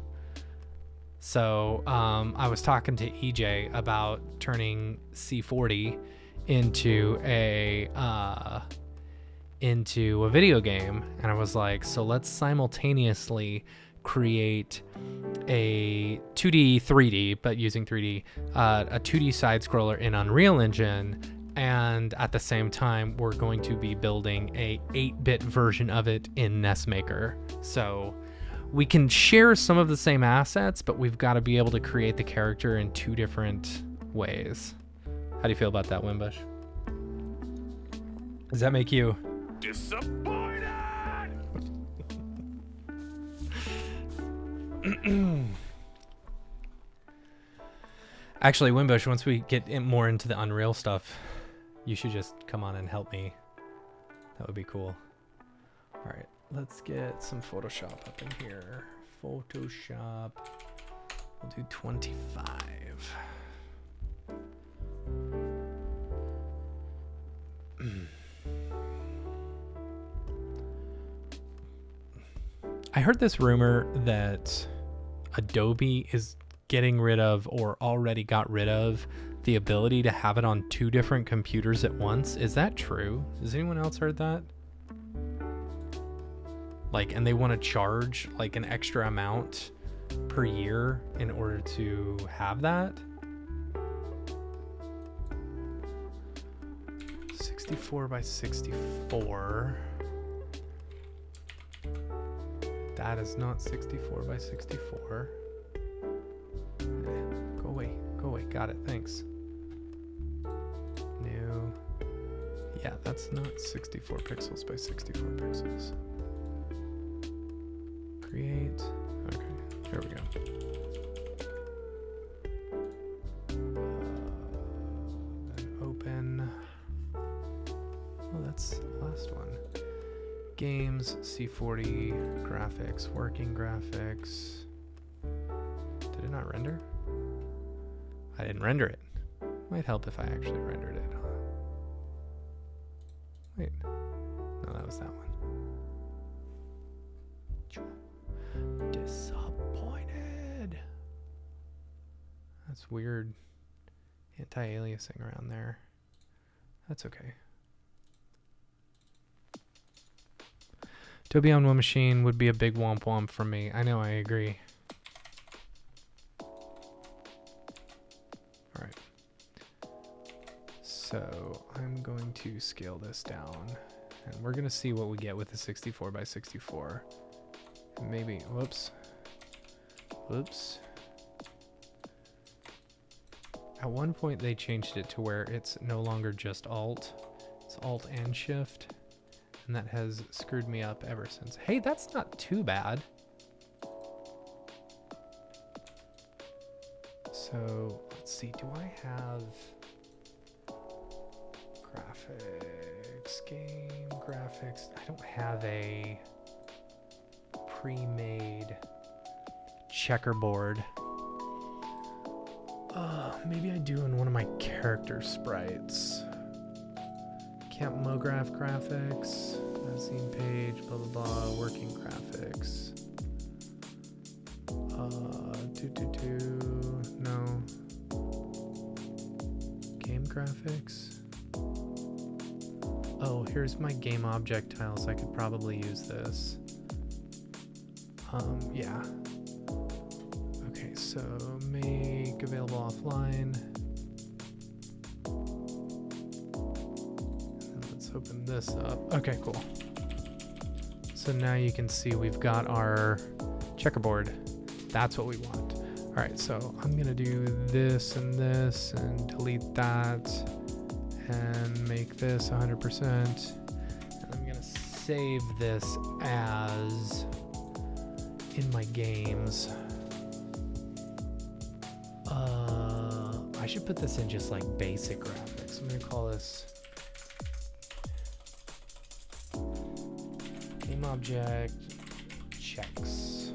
Speaker 1: So I was talking to EJ about turning C40 into a video game, and I was like, so let's simultaneously create a 2D 3D, but using 3D, a 2D side scroller in Unreal Engine, and at the same time we're going to be building a 8-bit version of it in NESmaker. So we can share some of the same assets, but we've got to be able to create the character in two different ways. How do you feel about that, Wimbush? Does that make you
Speaker 2: Disappointed!
Speaker 1: Actually, Wimbush, once we get more into the Unreal stuff, you should just come on and help me. That would be cool. All right, let's get some Photoshop up in here. Photoshop, we'll do 25. I heard this rumor that Adobe is getting rid of, or already got rid of, the ability to have it on 2 different computers at once. Is that true? Has anyone else heard that? Like, and they want to charge like an extra amount per year in order to have that? 64 by 64. That is not 64 by 64. Go away. Go away. Got it. Thanks. New. Yeah, that's not 64 pixels by 64 pixels. Create. Okay. Here we go. Then open. Oh, that's the last one. Games, C40, graphics, working graphics. Did it not render? I didn't render it. Might help if I actually rendered it, huh? Wait. No, that was that one. Disappointed. That's weird anti-aliasing around there. That's okay. Adobe on one machine would be a big womp womp for me. I know, I agree. Alright. So I'm going to scale this down. And we're going to see what we get with the 64 by 64. Maybe, whoops. Whoops. At one point they changed it to where it's no longer just Alt. It's Alt and Shift. And that has screwed me up ever since. Hey, that's not too bad. So let's see, do I have graphics, game graphics? I don't have a pre-made checkerboard. Maybe I do in one of my character sprites. Camp Mograph graphics, magazine page, blah blah blah, working graphics. No. Game graphics. Oh, here's my game object tiles. I could probably use this. Yeah. Okay, so make available offline. Let's open this up. Okay, cool. So now you can see we've got our checkerboard. That's what we want. All right, so I'm gonna do this and delete that and make this 100%. And I'm gonna save this as in my games. I should put this in just like basic graphics. I'm gonna call this game object checks.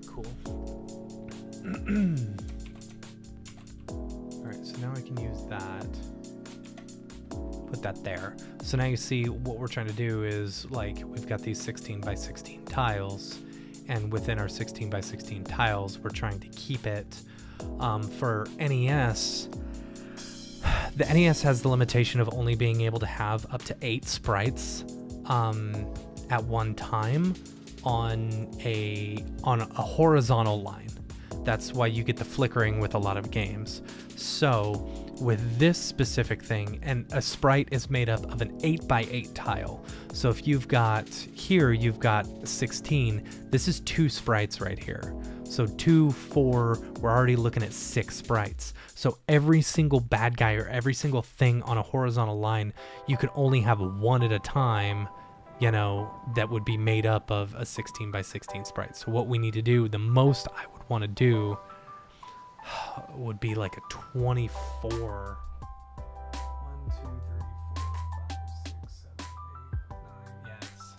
Speaker 1: Cool. All right, so now I can use that. Put that there. So now you see what we're trying to do is, like, we've got these 16 by 16 tiles, and within our 16 by 16 tiles, we're trying to keep it for NES. The NES has the limitation of only being able to have up to 8 sprites at one time on a horizontal line. That's why you get the flickering with a lot of games. So with this specific thing, and a sprite is made up of an 8x8 tile. So if you've got 16, this is 2 sprites right here. So 2, 4, we're already looking at 6 sprites. So every single bad guy or every single thing on a horizontal line, you can only have one at a time, you know, that would be made up of a 16 by 16 sprite. So what we need to do, the most I would want to do would be like a 24. 1, 2, 3, 4, 5, 6, 7, 8, 9. Yes.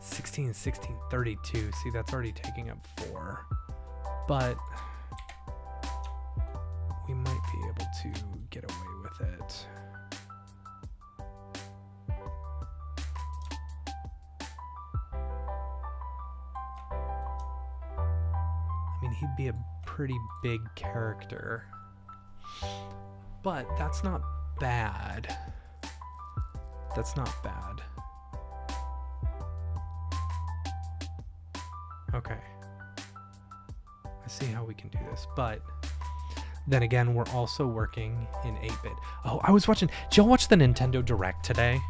Speaker 1: 16, 16, 32. See, that's already taking up 4. But we might be able to get away with it. he'd be a pretty big character. But that's not bad. That's not bad. Okay. I see how we can do this, but then again, we're also working in 8-bit. Oh, I was watching. Did y'all watch the Nintendo Direct today?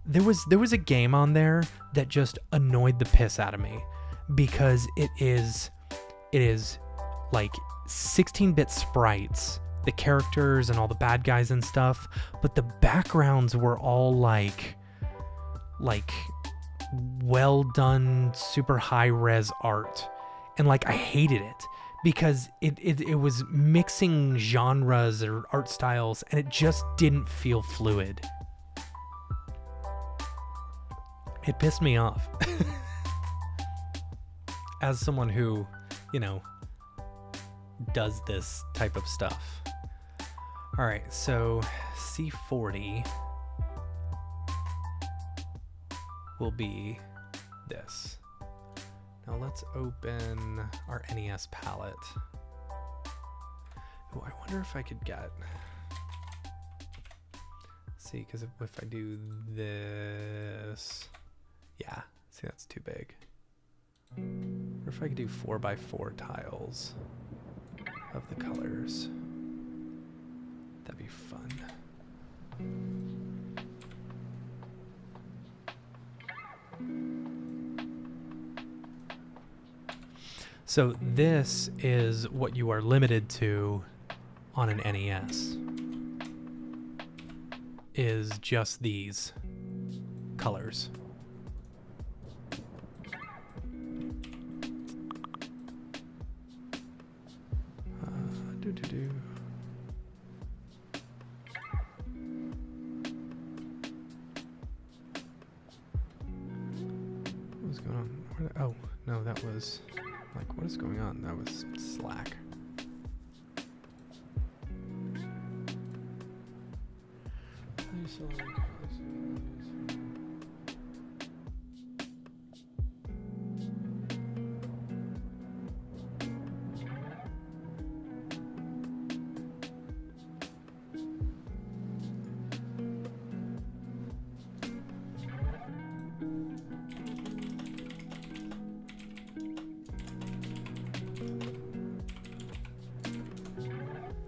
Speaker 1: There was a game on there that just annoyed the piss out of me because it is like 16-bit sprites, the characters and all the bad guys and stuff, but the backgrounds were all like well done, super high res art, and like I hated it because it was mixing genres or art styles and it just didn't feel fluid. It pissed me off. As someone who, does this type of stuff. All right, so C40 will be this. Now let's open our NES palette. Oh, I wonder if I could get... See, because if I do this... Yeah, see, that's too big. Or if I could do 4x4 tiles of the colors. That'd be fun. So this is what you are limited to on an NES. Is just these colors. What was going on? Oh, no, that was... Like, what is going on? That was slack.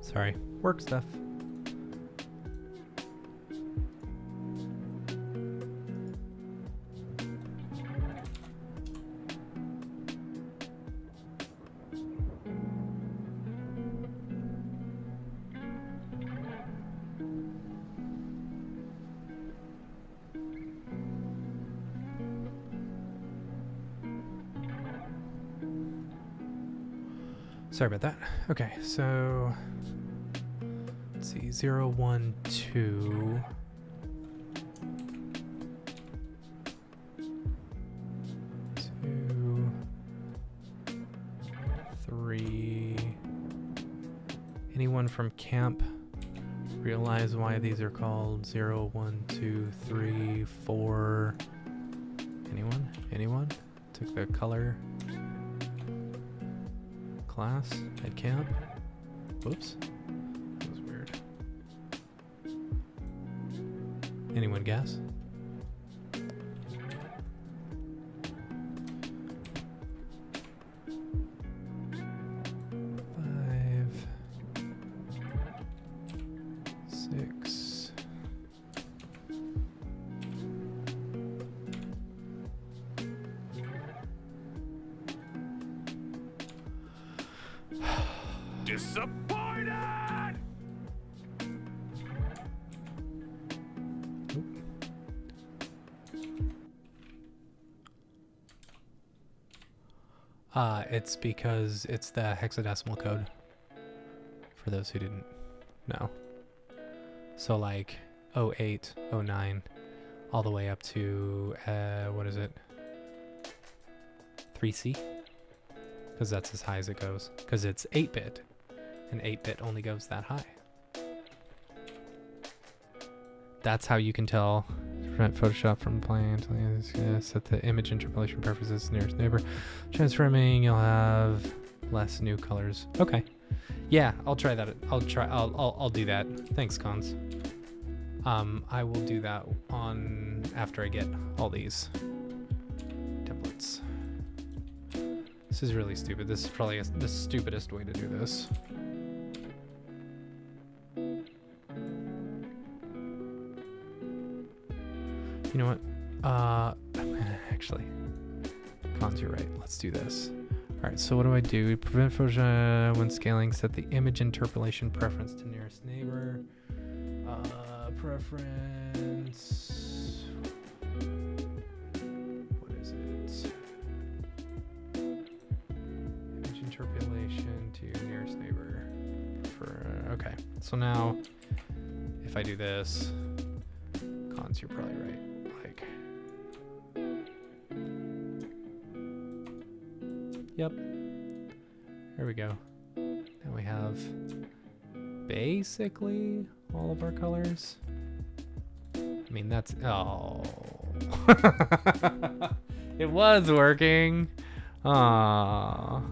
Speaker 1: Sorry, work stuff. Sorry about that. Okay, so let's see, 0, 1, 2. 2, 3. Anyone from camp realize why these are called 0, 1, 2, 3, 4? Anyone? Anyone? Took the color class at camp? Whoops. That was weird. Anyone guess?
Speaker 2: Disappointed!
Speaker 1: It's because it's the hexadecimal code, for those who didn't know. So like 08, 09, all the way up to, what is it? 3C? Because that's as high as it goes. Because it's 8-bit, and 8-bit only goes that high. That's how you can tell prevent Photoshop from playing until you set the image interpolation preferences nearest neighbor. Transforming, you'll have less new colors. Okay. Yeah, I'll try that. I'll do that. Thanks, Cons. I will do that on after I get all these templates. This is really stupid. This is probably the stupidest way to do this. You know what? Actually, Cons, you're right. Let's do this. All right, so what do? Prevent photo when scaling, set the image interpolation preference to nearest neighbor. Preference. What is it? Image interpolation to nearest neighbor. Okay, so now if I do this, Cons, you're probably right. Like, yep. There we go. Now we have basically all of our colors. I mean, that's, oh. It was working. Aww.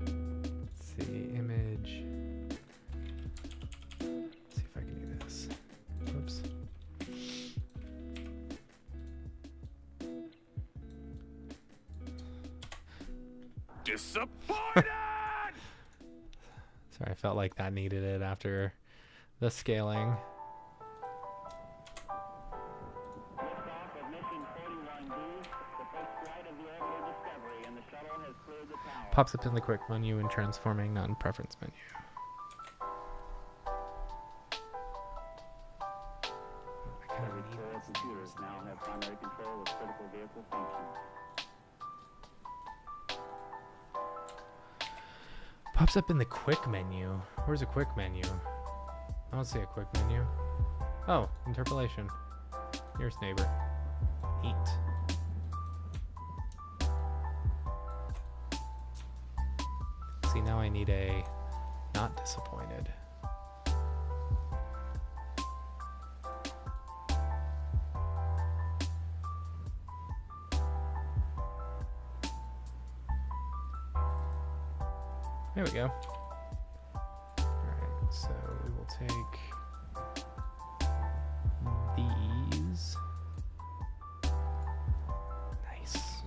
Speaker 1: Let's see, image. Let's see if I can do this. Oops.
Speaker 2: Disappointed!
Speaker 1: Sorry, I felt like that needed it after the scaling. Pops up in the quick menu and transforming, not in preference menu. I kind of need those
Speaker 3: computers now have primary control of critical vehicle functions.
Speaker 1: Pops up in the quick menu. Where's a quick menu? I don't see a quick menu. Oh, interpolation. Nearest neighbor. Neat. See, now I need a not disappointed. There we go. Alright, so we will take these. Nice.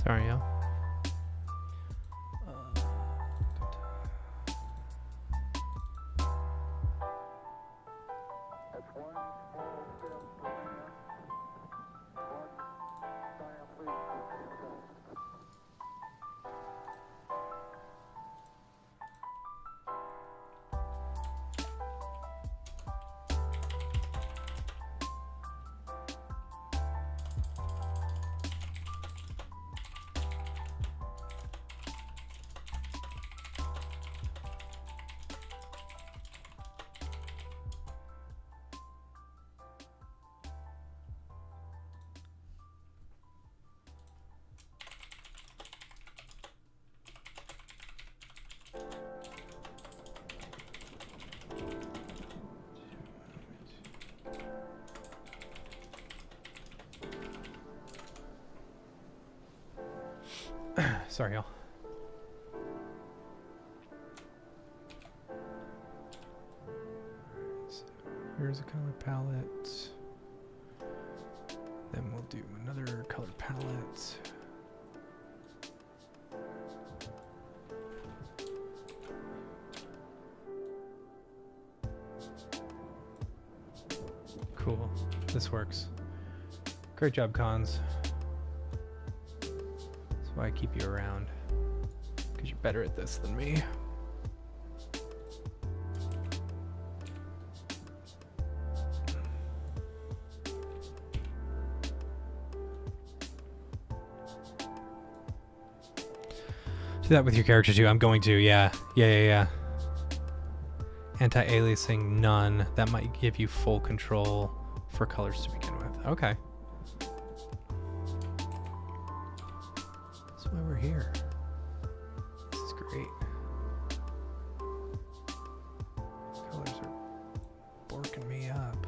Speaker 1: Sorry, y'all. Sorry, y'all. So here's a color palette. Then we'll do another color palette. Cool. This works. Great job, Cons. That's why I keep you around. Because you're better at this than me. Do that with your character too. I'm going to, yeah. Yeah. Anti-aliasing, none. That might give you full control for colors to begin with. Okay. That's why we're here. This is great. Colors are borking me up.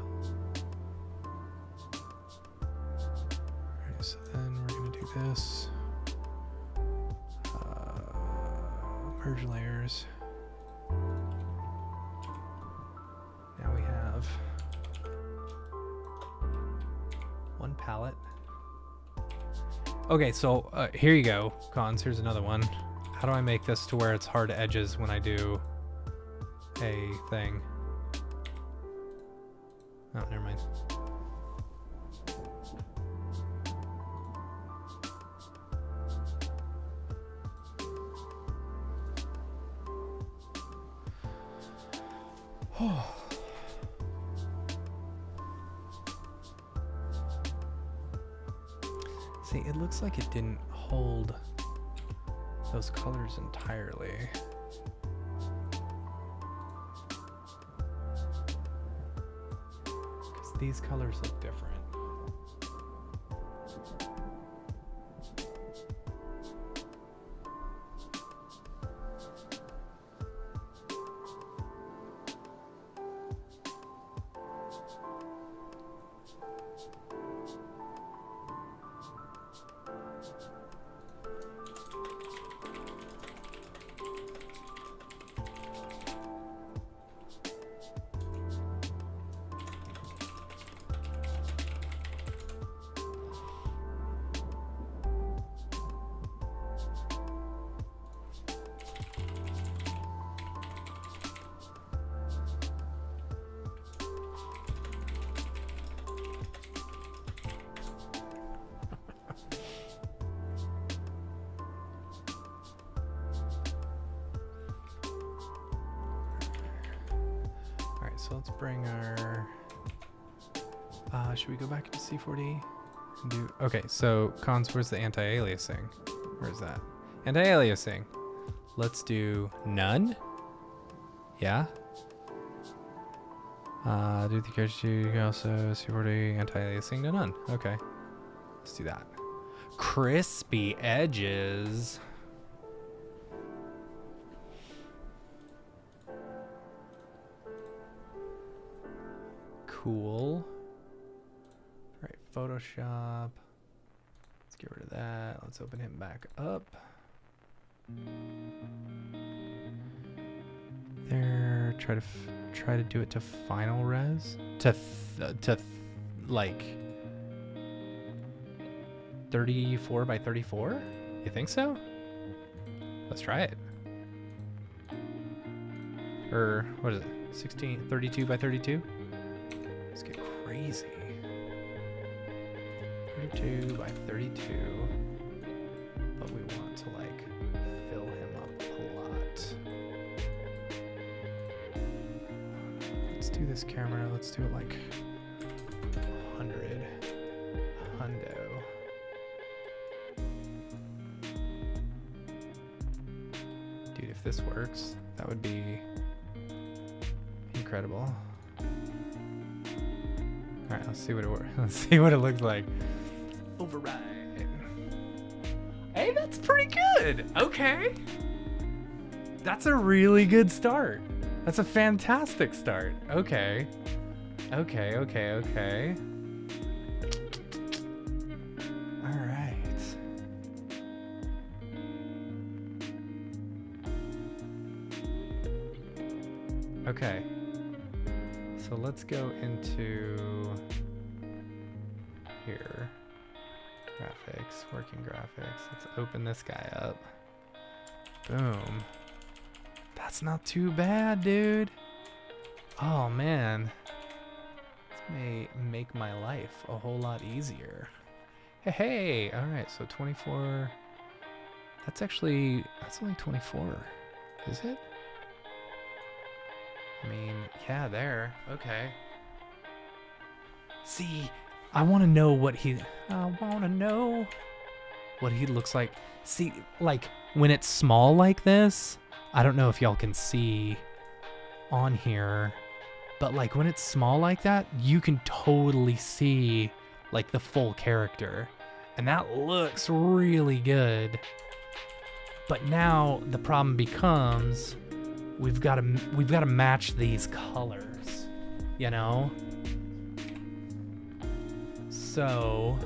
Speaker 1: Alright, so then we're going to do this. Merge layers. Now we have one palette. Okay, so here you go, Cons. Here's another one. How do I make this to where it's hard edges when I do a thing? Oh, never mind. See, it looks like it didn't hold those colors entirely. Because these colors look different. So let's bring our, should we go back into C4D and do, okay, so Cons, where's the anti-aliasing? Where's that? Anti-aliasing. Let's do none. Yeah. Do the character you can also C4D anti-aliasing to none. Okay. Let's do that. Crispy edges. Cool. All right, Photoshop. Let's get rid of that. Let's open him back up. There. Try to do it to final res. Like 34 by 34. You think so? Let's try it. Or what is it? 32 by 32. Let's get crazy. 32 by 32. But we want to like fill him up a lot. Let's do this camera. Let's do it like 100. Hundo. Dude, if this works, that would be incredible. All right, let's see what let's see what it looks like. Override. Hey, that's pretty good. Okay. That's a really good start. That's a fantastic start. Okay. Okay. All right. Okay. So let's go into here. Graphics, working graphics. Let's open this guy up. Boom. That's not too bad, dude. Oh man. This may make my life a whole lot easier. Hey. All right, so 24. That's only 24. Is it? I mean, yeah, there. Okay. See, I want to know what he looks like. See, like, when it's small like this, I don't know if y'all can see on here, but like when it's small like that, you can totally see like the full character, and that looks really good. But now the problem becomes we've got to match these colors, you know? So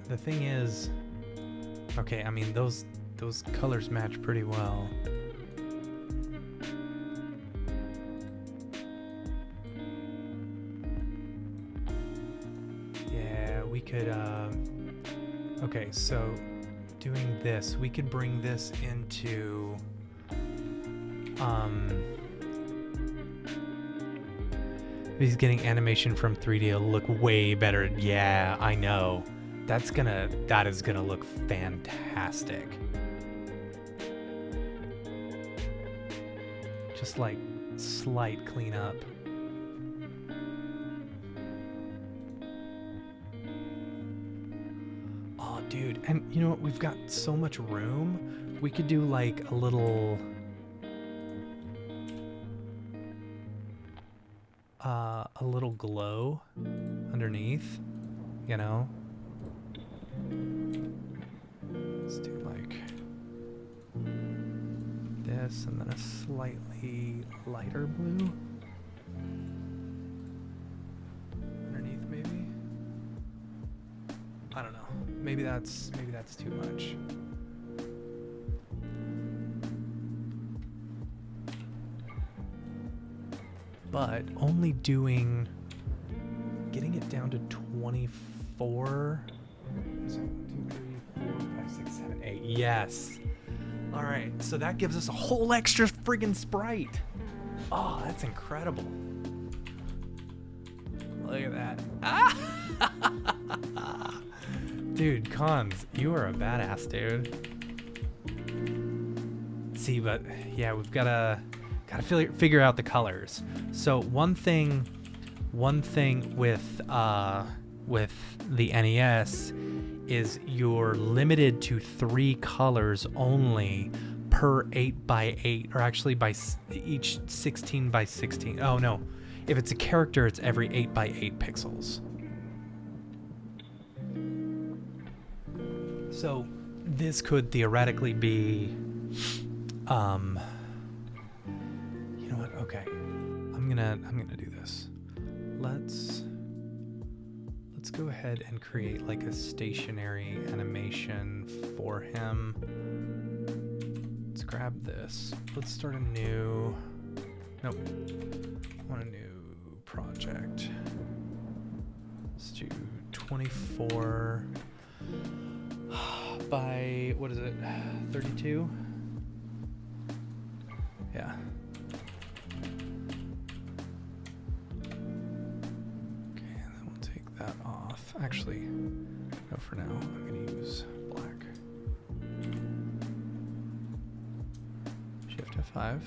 Speaker 1: the thing is, okay, I mean those colors match pretty well. Yeah, we could okay, so doing this, we could bring this into he's getting animation from 3D to look way better. Yeah, I know. That is gonna look fantastic. Just like slight cleanup. Oh, dude, and you know what? We've got so much room. We could do like a little glow underneath, you know? Let's do like this and then a slightly lighter blue underneath, maybe. I don't know. Maybe that's too much. But only getting it down to 24. So 1, 2, 3, 4, 5, 6, 7, 8. Yes. All right. So that gives us a whole extra friggin' sprite. Oh, that's incredible. Look at that. Dude, Cons, you are a badass, dude. See, but yeah, we've gotta figure out the colors. So one thing with the NES is you're limited to 3 colors only per 8x8, or actually by each 16x16. Oh no, if it's a character, it's every 8x8 pixels. So this could theoretically be, you know what? Okay, I'm gonna do this. Let's go ahead and create like a stationary animation for him. Let's grab this. Let's start a new. Nope. I want a new project. Let's do 24 by, what is it? 32? Yeah. That off. Actually, no, for now, I'm going to use black. Shift F5.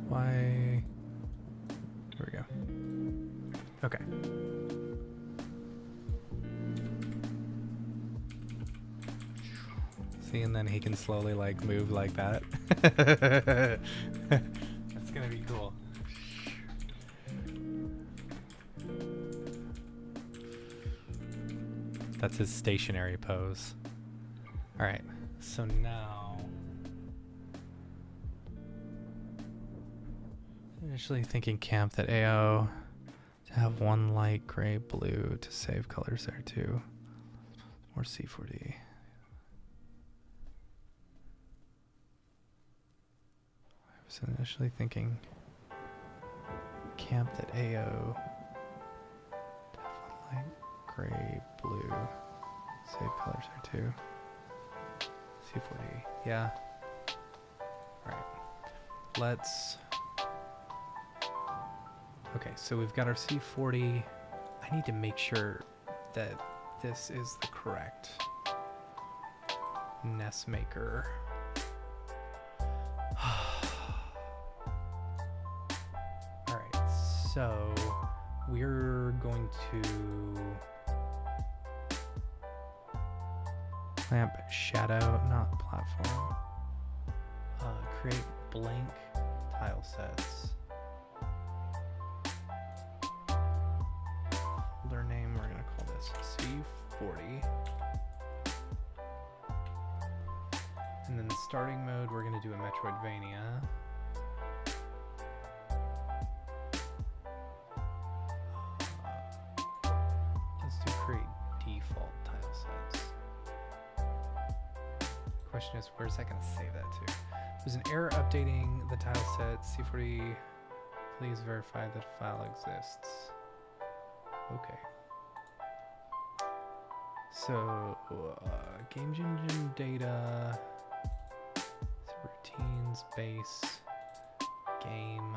Speaker 1: Why? Here we go. Okay. See, and then he can slowly like move like that. That's going to be cool. That's his stationary pose. All right, so now, initially thinking camp that AO to have 1 light gray blue to save colors there too. More C4D. I was initially thinking camp that AO to have 1 light gray, blue, save colors there too. C4D, yeah. Alright, let's, okay, so we've got our C40. I need to make sure that this is the correct NES maker. Alright, so we're going to clamp shadow, not platform. Create blank tile sets. Folder name, we're going to call this C40. And then the starting mode, we're going to do a Metroidvania. Let's do create default tile sets. Question is, where's that going to save that to? There's an error updating the tile set. C40, please verify that file exists. Okay. So, game engine data, routines, base, game.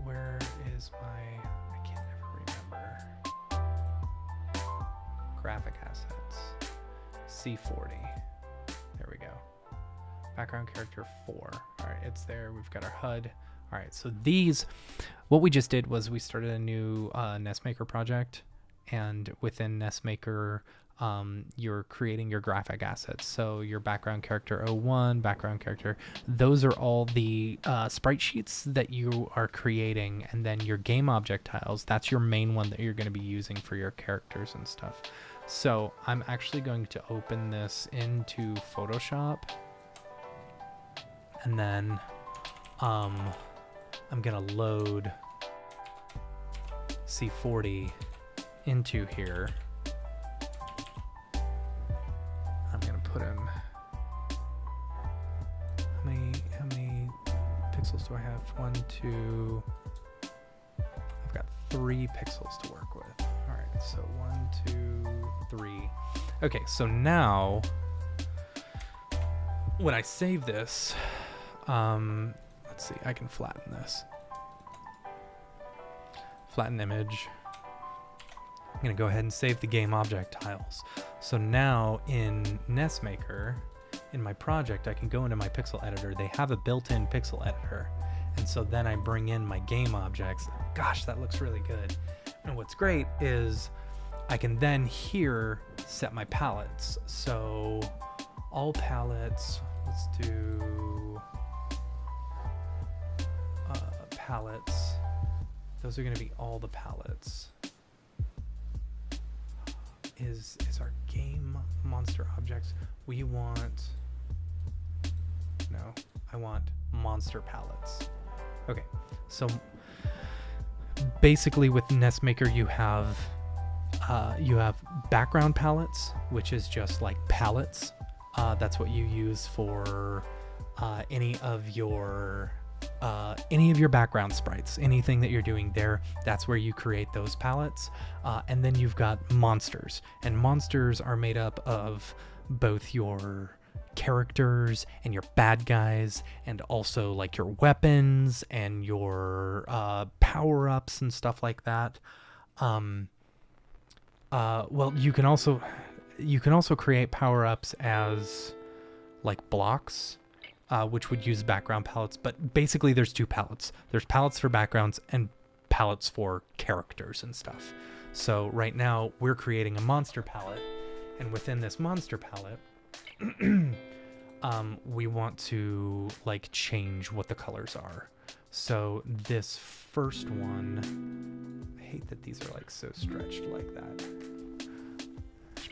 Speaker 1: Where is my, I can't ever remember. Graphic assets, C40. There we go. Background character 4. All right, it's there. We've got our HUD. All right, so these, what we just did was we started a new NestMaker project, and within NestMaker, you're creating your graphic assets. So your background character 01, background character, those are all the sprite sheets that you are creating, and then your game object tiles, that's your main one that you're going to be using for your characters and stuff. So I'm actually going to open this into Photoshop, and then I'm going to load C40 into here. I'm going to put him, how many pixels do I have? 1, 2, I've got 3 pixels to work with. All right, so 1, 2, 3. Okay, so now when I save this, let's see, I can flatten this. Flatten image. I'm going to go ahead and save the game object tiles. So now in NestMaker, in my project, I can go into my pixel editor. They have a built-in pixel editor. And so then I bring in my game objects. Gosh, that looks really good. And what's great is I can then here set my palettes. So all palettes, let's do palettes. Those are going to be all the palettes. Is our game monster objects? We want, no, I want monster palettes. Okay, so basically with NestMaker you have background palettes, which is just like palettes. That's what you use for any of your background sprites, anything that you're doing there, that's where you create those palettes. And then you've got monsters, and monsters are made up of both your characters and your bad guys, and also like your weapons and your power-ups and stuff like that. Well, you can also create power-ups as like blocks, which would use background palettes, but basically there's 2 palettes. There's palettes for backgrounds and palettes for characters and stuff. So right now we're creating a monster palette, and within this monster palette, we want to like change what the colors are. So this first one, I hate that these are like so stretched like that.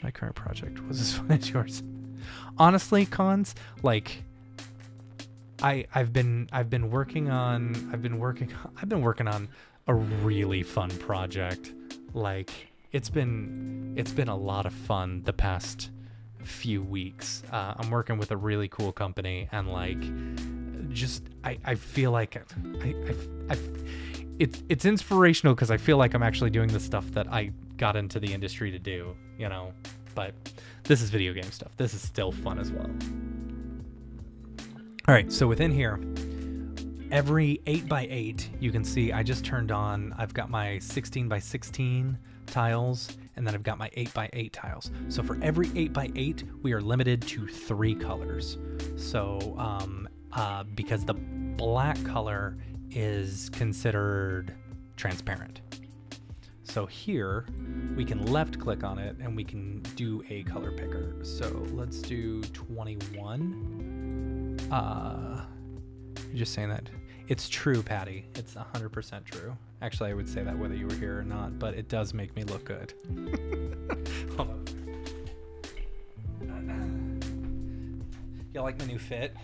Speaker 1: My current project was as fun as yours. Honestly, Cons, like I've been working on a really fun project. Like it's been a lot of fun the past few weeks. I'm working with a really cool company, and like just I feel like it's inspirational because I feel like I'm actually doing the stuff that I got into the industry to do, you know. But this is video game stuff. This is still fun as well. All right, so within here, every 8x8, you can see I just turned on, I've got my 16x16 tiles, and then I've got my 8x8 tiles. So for every 8x8, we are limited to 3 colors. So because the black color is considered transparent. So here we can left click on it and we can do a color picker. So let's do 21. You're just saying that. It's true, Patty. It's 100% true. Actually, I would say that whether you were here or not, but it does make me look good. Hold on. You like my new fit?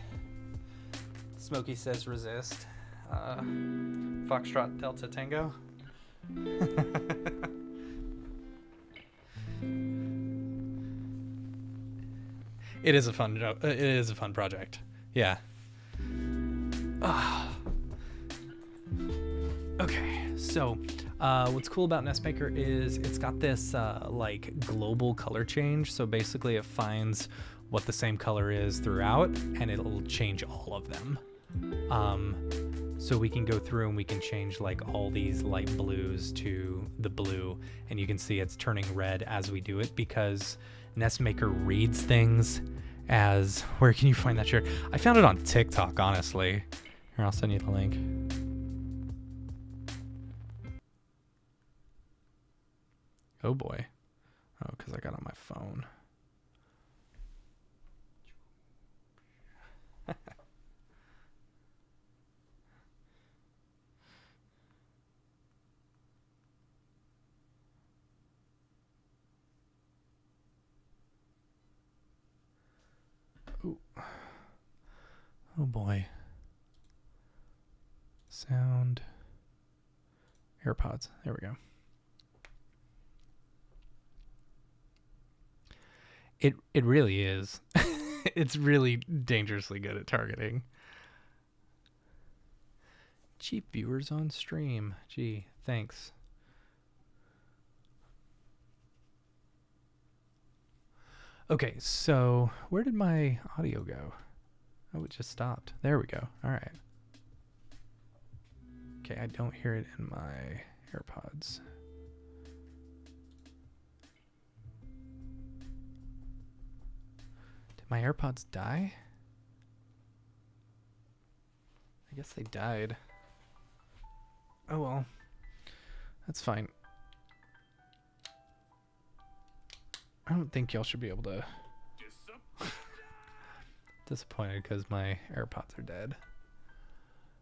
Speaker 1: Smokey says resist. Foxtrot Delta Tango. It is a fun job. It is a fun project. Yeah. Okay, so what's cool about Nestmaker is it's got this like global color change. So basically it finds what the same color is throughout and it'll change all of them. So we can go through and we can change like all these light blues to the blue, and you can see it's turning red as we do it because Nestmaker reads things as, where can you find that shirt? I found it on TikTok, honestly. Here, I'll send you the link. Oh boy. Oh, because I got it on my phone. Ooh. Oh boy. Sound. AirPods. There we go. It really is. It's really dangerously good at targeting. Cheap viewers on stream. Gee, thanks. Okay, so where did my audio go? Oh, it just stopped. There we go. All right. Okay, I don't hear it in my AirPods. Did my AirPods die? I guess they died. Oh well. That's fine. I don't think y'all should be able to. Disappointed because my AirPods are dead.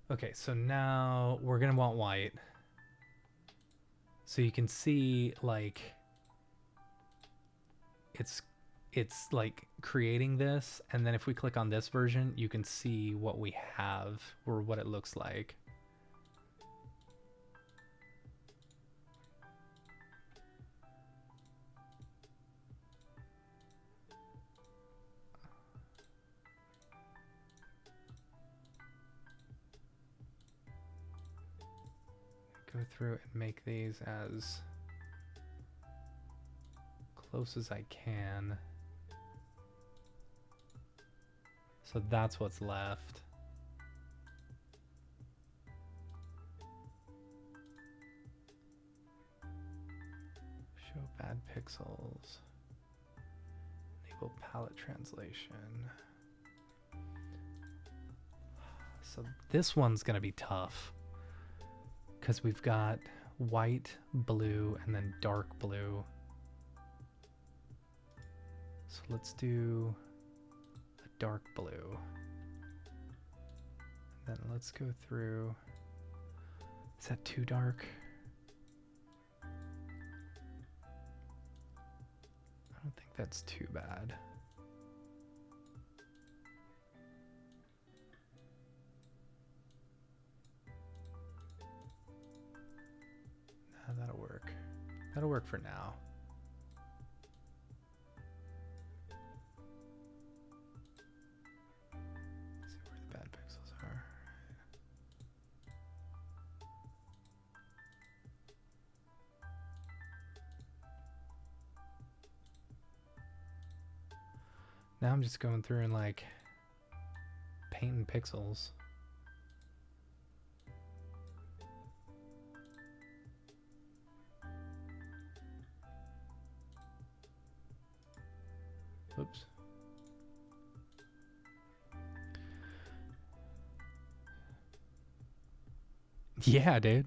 Speaker 1: Okay, so now we're gonna want white. So you can see like it's like creating this, and then if we click on this version, you can see what we have or what it looks like. Go through and make these as close as I can. So that's what's left. Show bad pixels. Enable palette translation. So this one's gonna be tough, because we've got white, blue, and then dark blue. So let's do a dark blue. And then let's go through. Is that too dark? I don't think that's too bad. That'll work. That'll work for now. Let's see where the bad pixels are. Now I'm just going through and like painting pixels. Oops. Yeah, dude.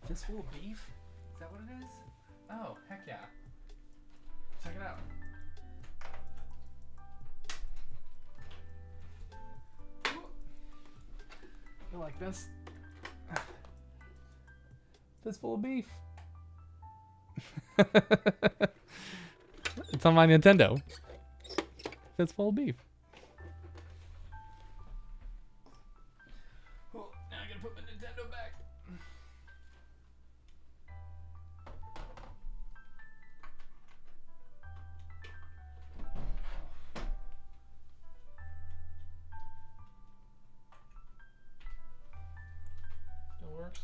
Speaker 1: Fistful of beef? Is that what it is? Oh, heck yeah. Check it out. You like this? Fistful of beef. It's on my Nintendo. Fistful of beef. Oh, now I gotta put my Nintendo back. Still works.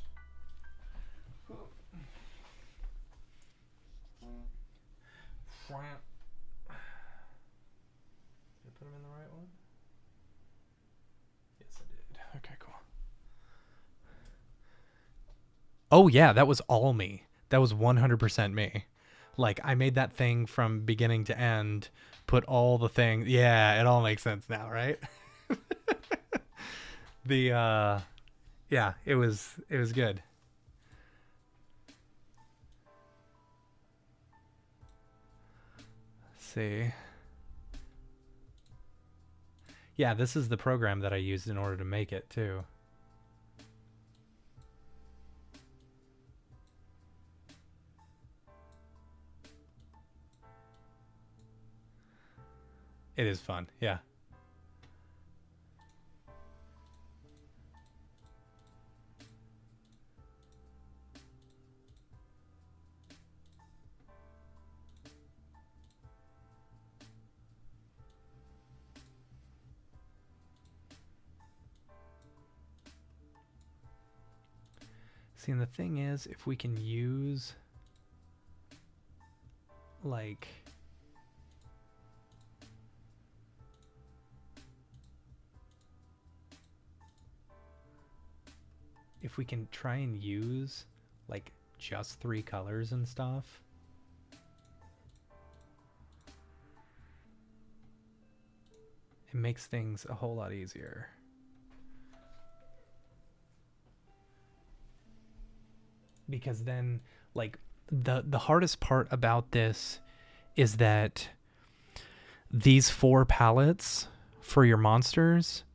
Speaker 1: Did I put him in the right one? Yes, I did. Okay, cool. Oh, yeah, that was all me. That was 100% me. Like, I made that thing from beginning to end, put all the things. Yeah, it all makes sense now, right? Yeah, it was good. Let's see. Yeah, this is the program that I used in order to make it, too. It is fun, yeah. See, and the thing is, if we can use, like, if we can try and use, like, just 3 colors and stuff, it makes things a whole lot easier. Because then, like, the hardest part about this is that these 4 palettes for your monsters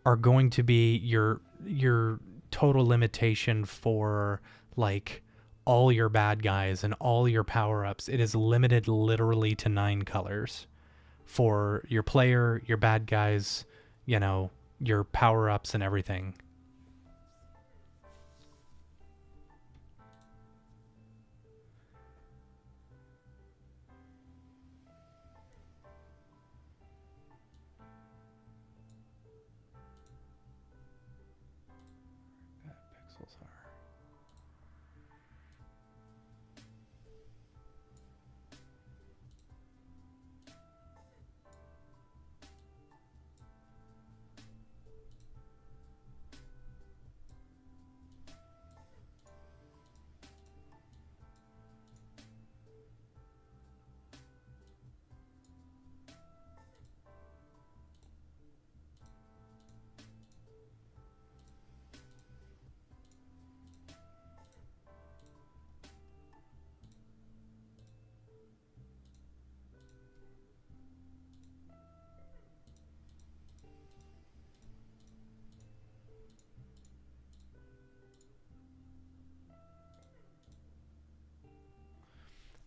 Speaker 1: are going to be your total limitation for, like, all your bad guys and all your power-ups. It is limited literally to 9 colors for your player, your bad guys, you know, your power-ups and everything. Pixels are.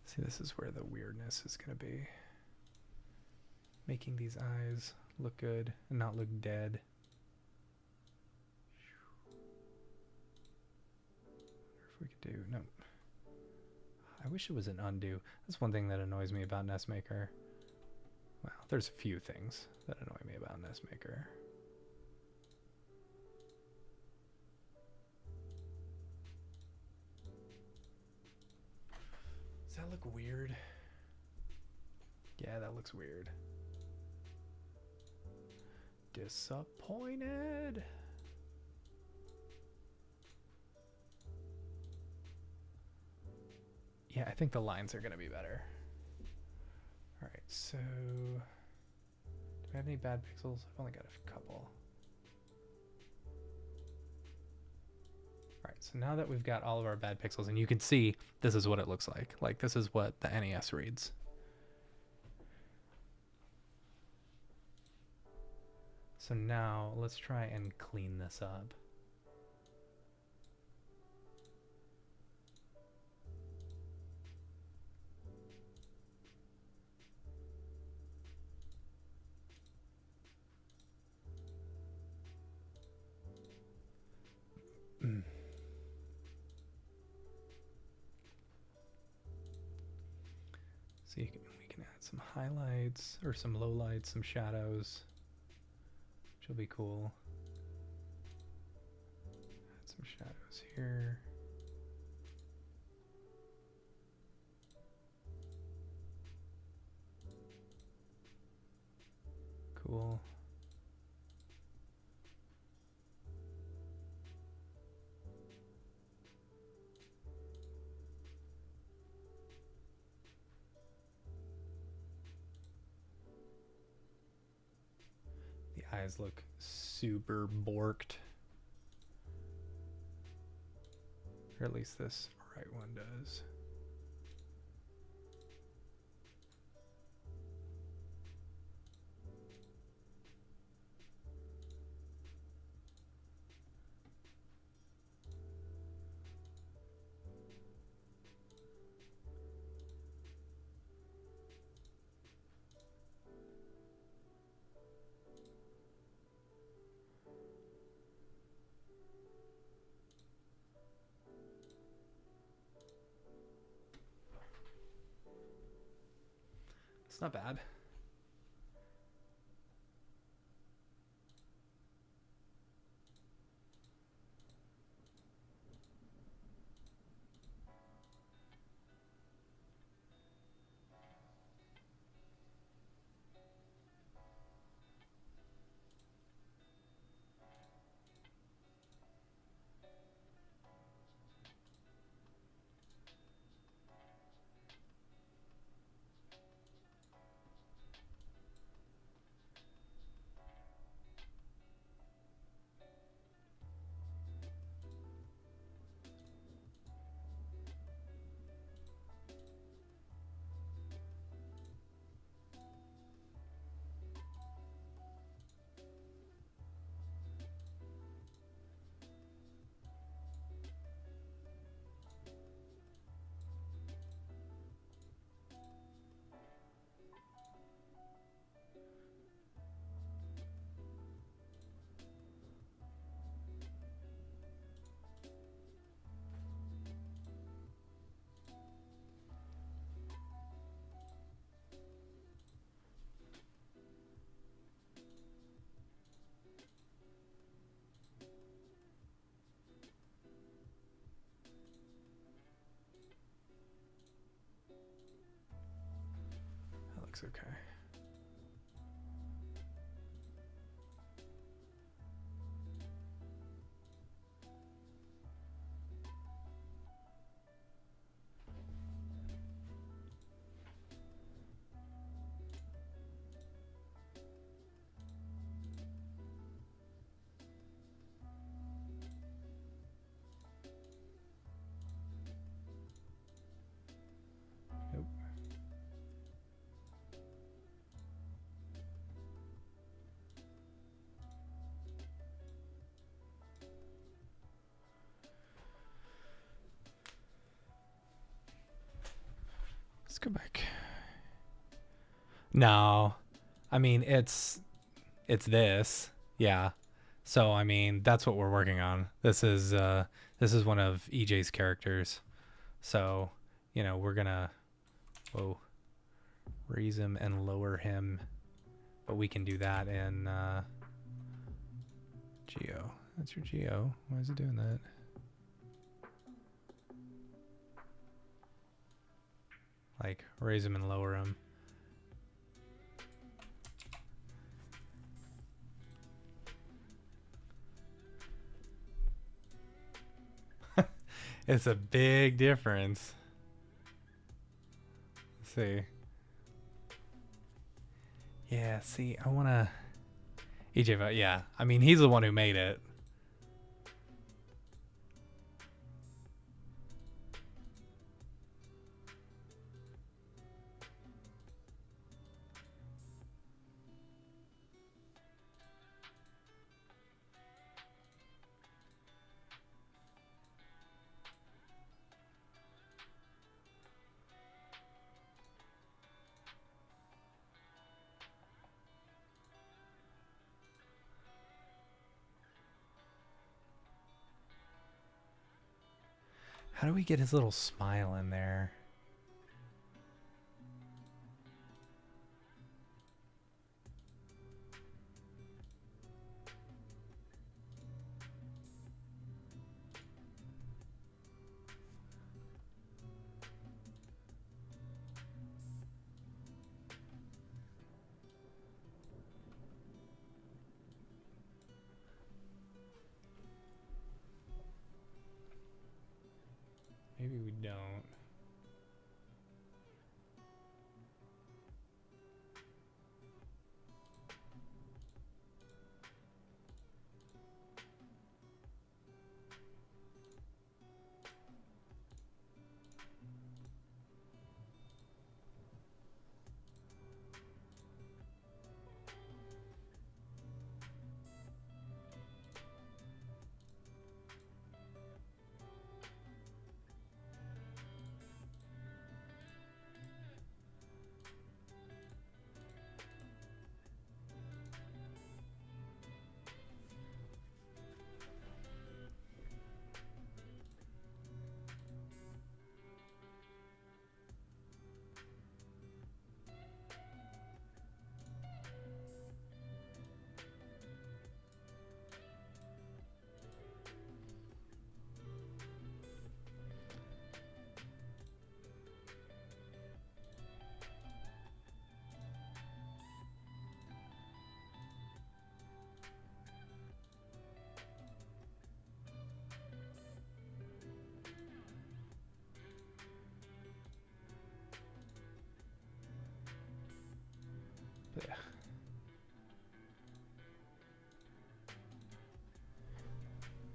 Speaker 1: See, this is where the weirdness is going to be. Making these eyes look good and not look dead. If we could do, no. I wish it was an undo. That's one thing that annoys me about Nestmaker. Well, there's a few things that annoy me about Nestmaker. Does that look weird? Yeah, that looks weird. Disappointed. Yeah, I think the lines are going to be better. All right, so I have any bad pixels? I've only got a couple. Alright, so now that we've got all of our bad pixels, and you can see this is what it looks like. Like, this is what the NES reads. So now let's try and clean this up. So we can add some highlights or some lowlights, some shadows, which will be cool. Add some shadows here. Cool. The eyes look super borked. Or at least this right one does. It's not bad. That looks okay. Nope. Let's go back. No, I mean it's this, yeah. So I mean that's what we're working on. This is one of EJ's characters. So you know we're gonna raise him and lower him, but we can do that in Geo. That's your Geo. Why is it doing that? Like raise him and lower him. It's a big difference. Let's see. Yeah, see, I want to... EJ, yeah. I mean, he's the one who made it. How do we get his little smile in there? Maybe we don't.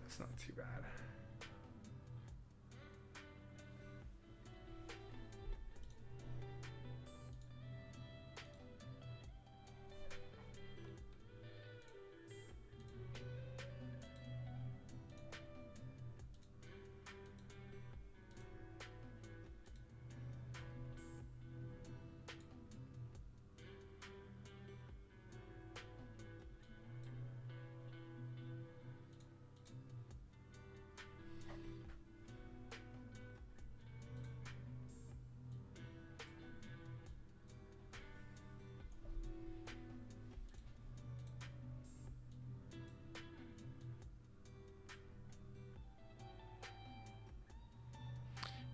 Speaker 1: That's not too bad.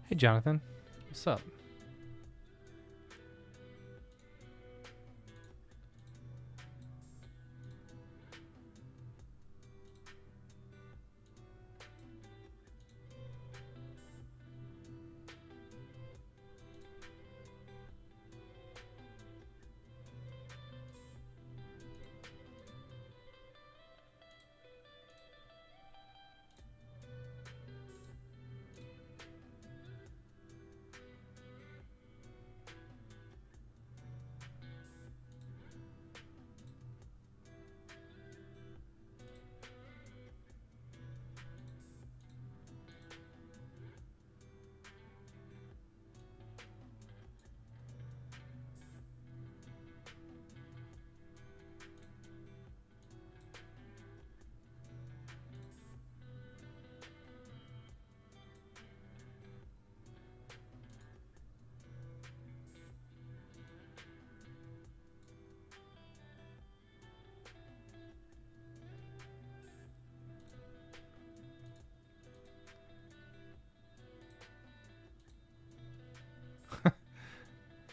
Speaker 1: Hey, Jonathan. What's up?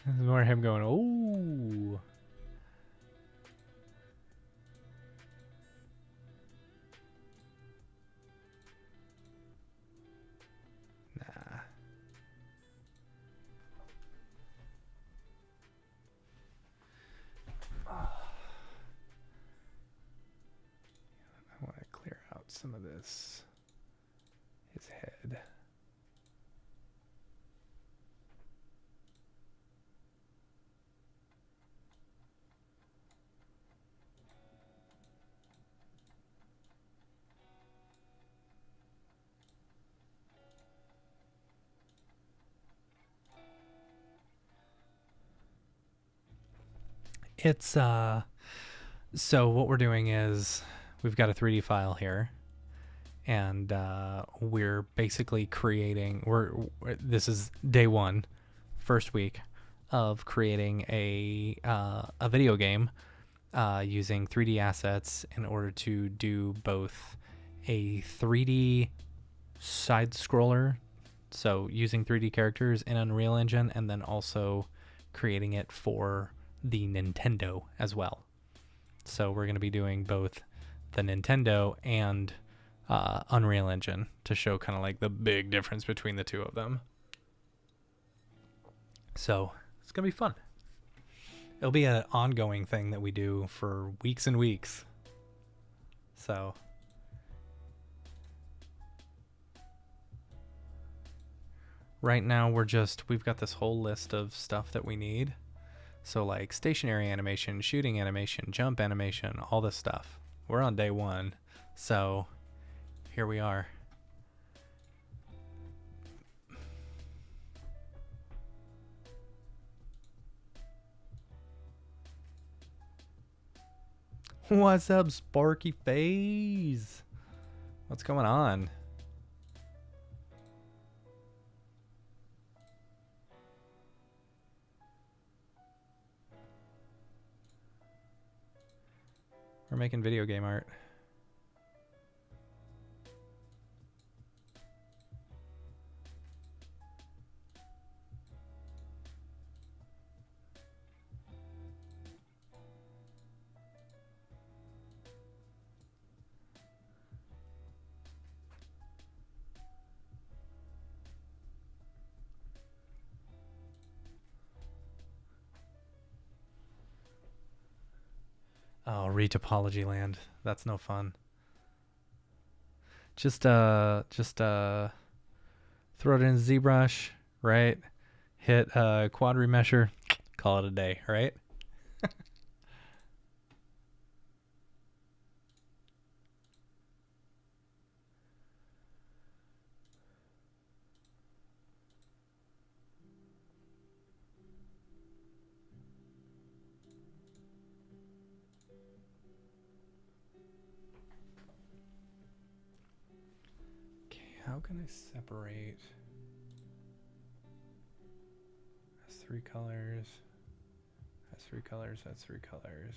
Speaker 1: This is more him going, oh. Nah. some of this, his head. It's so what we're doing is we've got a 3D file here, and we're basically creating. This is day one, first week of creating a video game using 3D assets in order to do both a 3D side scroller, so using 3D characters in Unreal Engine, and then also creating it for the Nintendo as well. So we're going to be doing both the Nintendo and Unreal Engine to show kind of like the big difference between the two of them. So it's going to be fun. It'll be an ongoing thing that we do for weeks and weeks. So right now we've got this whole list of stuff that we need. So like stationary animation, shooting animation, jump animation, all this stuff. We're on day one, so here we are. What's up, Sparky Phase? What's going on? We're making video game art. Oh, retopology land. That's no fun. Just throw it in ZBrush, right? Hit quad remesher, call it a day, right? How can I separate? That's 3 colors. That's 3 colors. That's 3 colors.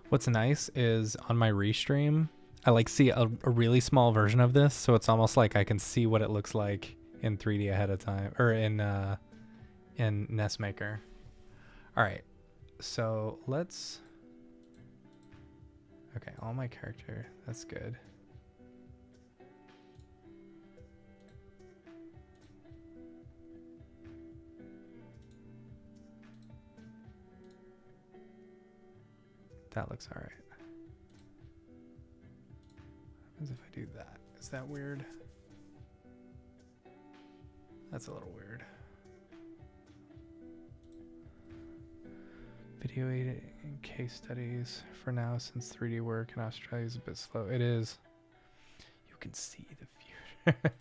Speaker 1: What's nice is on my restream, I like see a really small version of this, so it's almost like I can see what it looks like in 3D ahead of time, or in Nestmaker. All right, so let's. Okay, all my character. That's good. That looks all right. What happens if I do that? Is that weird? That's a little weird. Video editing case studies for now, since 3D work in Australia is a bit slow. It is. You can see the future.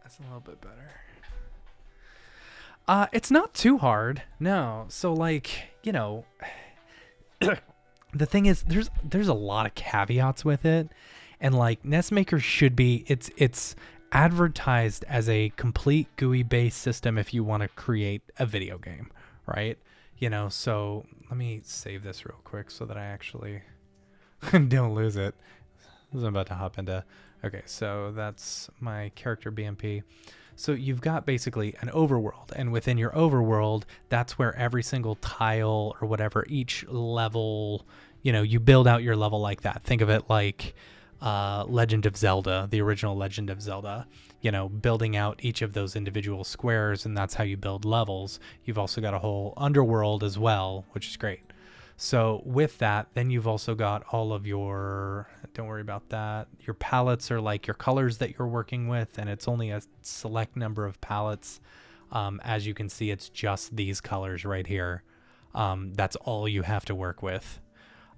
Speaker 1: That's a little bit better. It's not too hard. No. So like, you know, the thing is, there's a lot of caveats with it, and like Nestmaker should be, it's advertised as a complete GUI based system if you want to create a video game, right? You know, so let me save this real quick so that I actually don't lose it. I'm about to hop into. Okay, so that's my character BMP. So you've got basically an overworld, and within your overworld, that's where every single tile or whatever, each level, you know, you build out your level like that. Think of it like Legend of Zelda, the original Legend of Zelda, you know, building out each of those individual squares, and that's how you build levels. You've also got a whole underworld as well, which is great. So with that, then you've also got all of your, don't worry about that, your palettes are like your colors that you're working with, and it's only a select number of palettes. As you can see, it's just these colors right here. That's all you have to work with.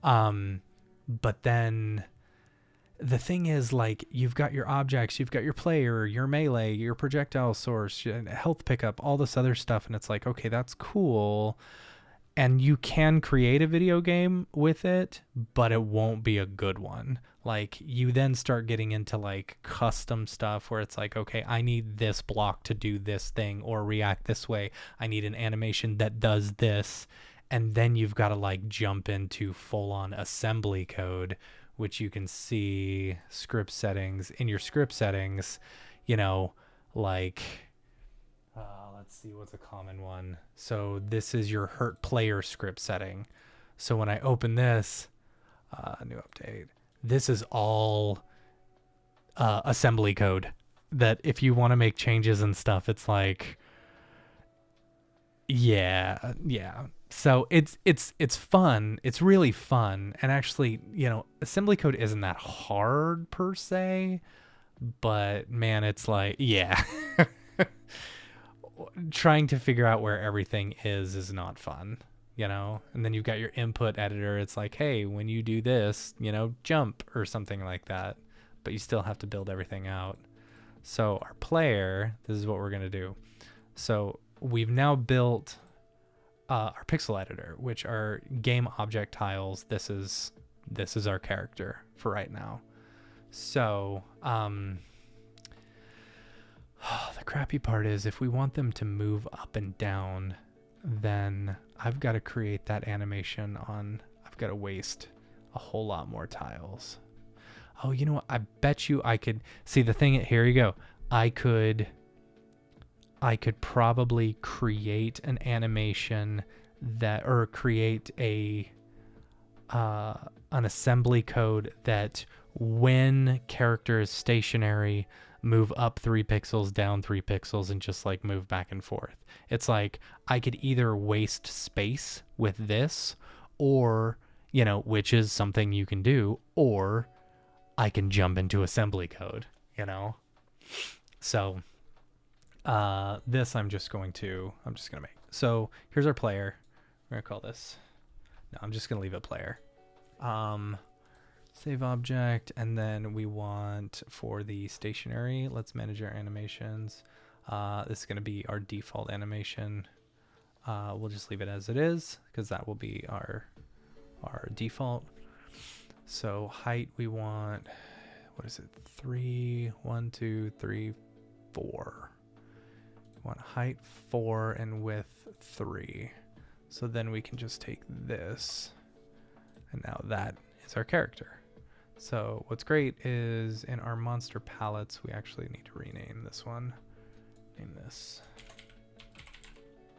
Speaker 1: But then the thing is, like, you've got your objects, you've got your player, your melee, your projectile source, health pickup, all this other stuff, and it's like, okay, that's cool. And you can create a video game with it, but it won't be a good one. Like, you then start getting into like custom stuff where it's like, okay, I need this block to do this thing or react this way. I need an animation that does this. And then you've got to like jump into full on assembly code, which you can see script settings. In your script settings, you know, like, let's see what's a common one. So this is your hurt player script setting. So when I open this, new update, this is all assembly code that if you want to make changes and stuff, it's like, yeah. So it's fun. It's really fun. And actually, you know, assembly code isn't that hard per se, but man, it's like, yeah. Trying to figure out where everything is not fun, you know? And then you've got your input editor. It's like, hey, when you do this, you know, jump or something like that, but you still have to build everything out. So our player, this is what we're going to do. So we've now built our pixel editor, which are game object tiles. This is our character for right now. So, the crappy part is if we want them to move up and down, then I've got to create that animation on, I've got to waste a whole lot more tiles. Oh, you know what? I bet you I could see the thing. Here you go. I could probably create an animation that, or create an assembly code that when character is stationary, move up 3 pixels, down 3 pixels, and just like move back and forth. It's like I could either waste space with this, or, you know, which is something you can do, or I can jump into assembly code, you know? So this I'm just going to make. So here's our player. We're going to call this, no, I'm just going to leave it player. Save object, and then we want for the stationary, let's manage our animations. This is going to be our default animation. We'll just leave it as it is because that will be our default. So height, we want, what is it? 3, 1, 2, 3, 4. We want height 4 and width 3. So then we can just take this, and now that is our character. So what's great is in our monster palettes, we actually need to rename this one. Name this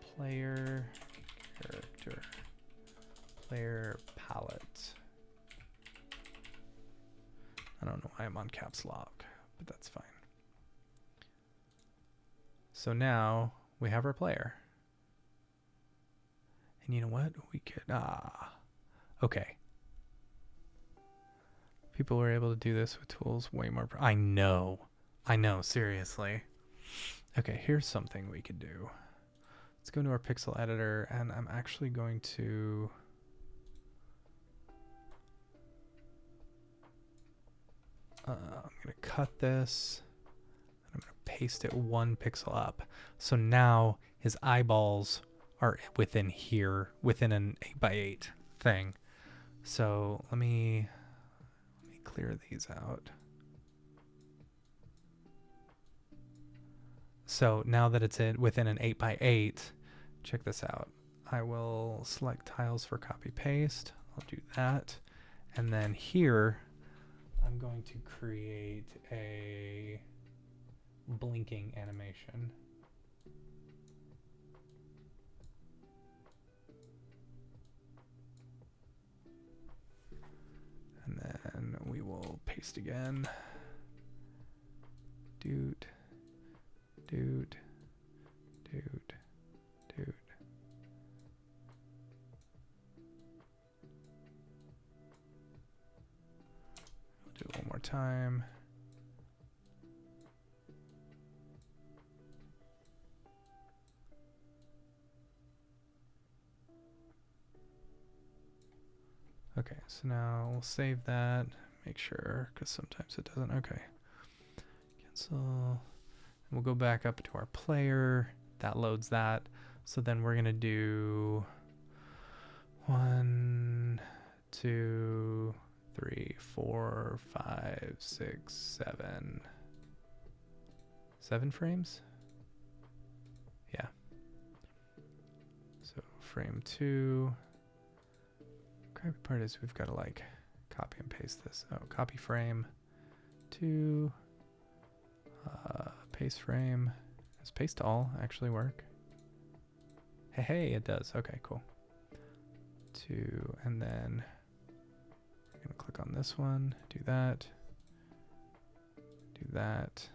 Speaker 1: player character, player palette. I don't know why I'm on caps lock, but that's fine. So now we have our player. And you know what? We could, okay. People were able to do this with tools way more. I know, seriously. Okay, here's something we could do. Let's go into our pixel editor, and I'm actually going to... I'm going to cut this. I'm going to paste it 1 pixel up. So now his eyeballs are within here, within an 8x8 thing. So let me clear these out. So now that it's within an 8x8, check this out. I will select tiles for copy paste. I'll do that. And then here, I'm going to create a blinking animation. And then we will paste again. Dude. Dude. Dude. Dude. We'll do it one more time. Okay, so now we'll save that. Make sure, because sometimes it doesn't. Okay. Cancel. We'll go back up to our player. That loads that. So then we're going to do 1, 2, 3, 4, 5, 6, 7. 7 frames? Yeah. So frame 2. Crappy part is we've got to like copy and paste this. Oh, copy frame 2. Paste frame. Does paste to all actually work? Hey, it does. Okay, cool. 2, and then we're gonna click on this one. Do that. Do that.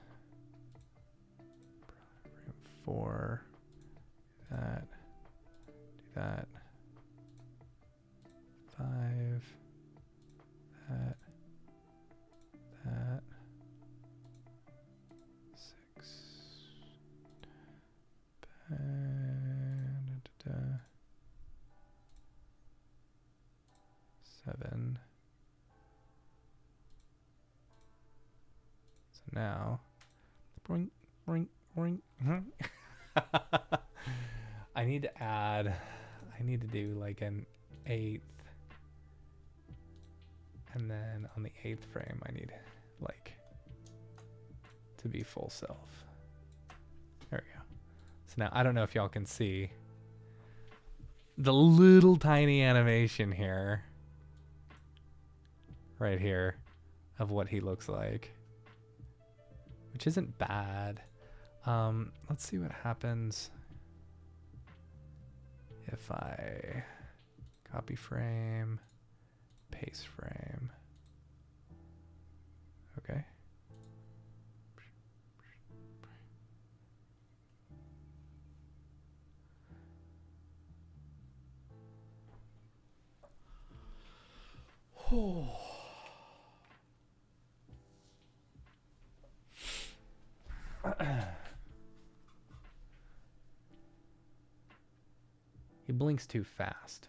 Speaker 1: Frame 4. Do that. Do that. 5. That. That. 6. Da. 7. So now, boing, boing, boing. I need to do like an 8th. And then on the 8th frame, I need like to be full self. There we go. So now I don't know if y'all can see the little tiny animation here, right here, of what he looks like, which isn't bad. Let's see what happens if I copy frame, paste frame. Okay. He blinks too fast.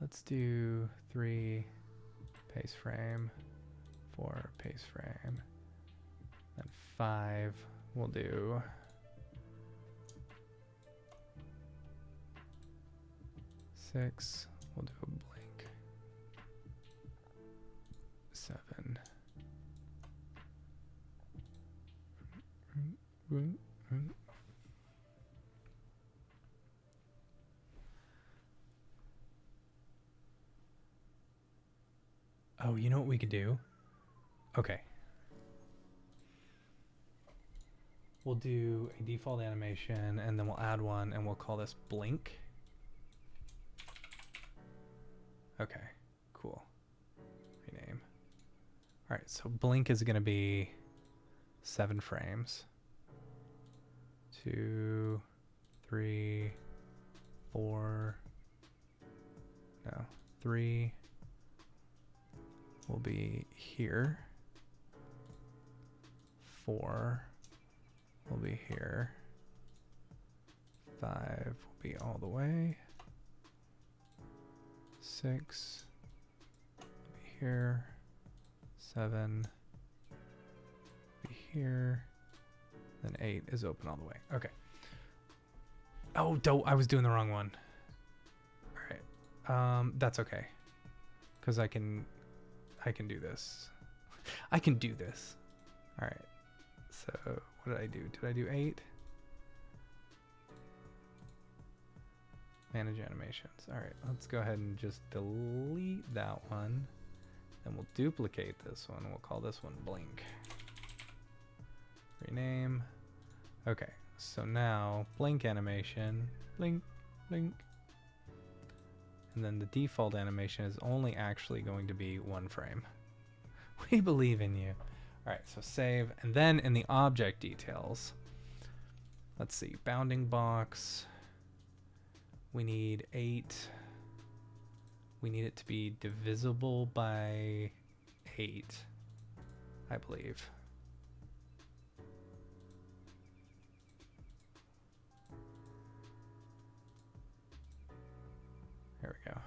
Speaker 1: Let's do 3 paste frame, 4 paste frame, then 5 we'll do. 6 we'll do a blink. 7. Oh, you know what we could do? Okay. We'll do a default animation and then we'll add one and we'll call this blink. Okay, cool. Rename. All right, so blink is going to be 7 frames. 2, 3, 4. No, 3 will be here. 4 will be here. 5 will be all the way. 6 will be here. 7 will be here. Then 8 is open all the way. Okay. Oh, I was doing the wrong one. All right. That's okay. because I can do this. I can do this. All right. So what did I do? Did I do 8? Manage animations. All right, let's go ahead and just delete that one. Then we'll duplicate this one. We'll call this one blink. Rename. Okay, so now blink animation, blink, blink. And then the default animation is only actually going to be 1 frame. We believe in you. All right, so save. And then in the object details, let's see, bounding box. We need 8. We need it to be divisible by 8, I believe. There we go.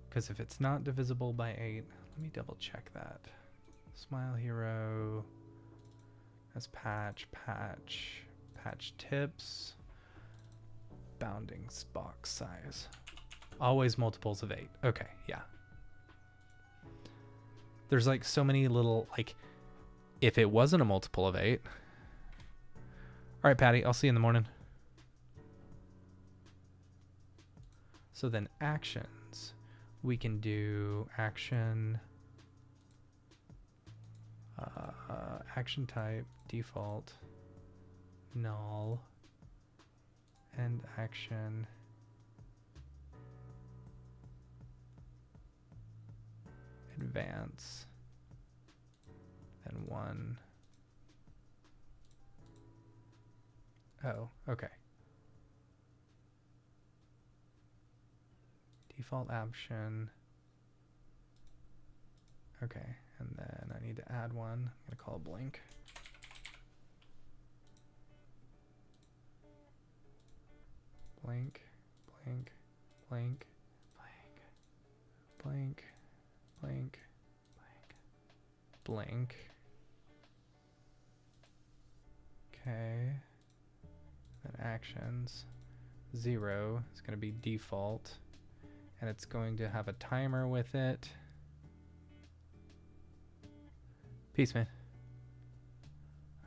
Speaker 1: Because if it's not divisible by 8, let me double check that. Smile hero as patch tips. Bounding box size. Always multiples of 8. Okay, yeah. There's like so many little, like, if it wasn't a multiple of 8. All right, Patty, I'll see you in the morning. So then actions. We can do action, action type, default, null, end action, advance, then 1. Oh, okay. Default option. Okay, and then I need to add one. I'm gonna call it blink. Blink, blink, blink, blink, blink, blink, blink, blink. Okay. Then actions. 0 is going to be default. And it's going to have a timer with it. Peace, man.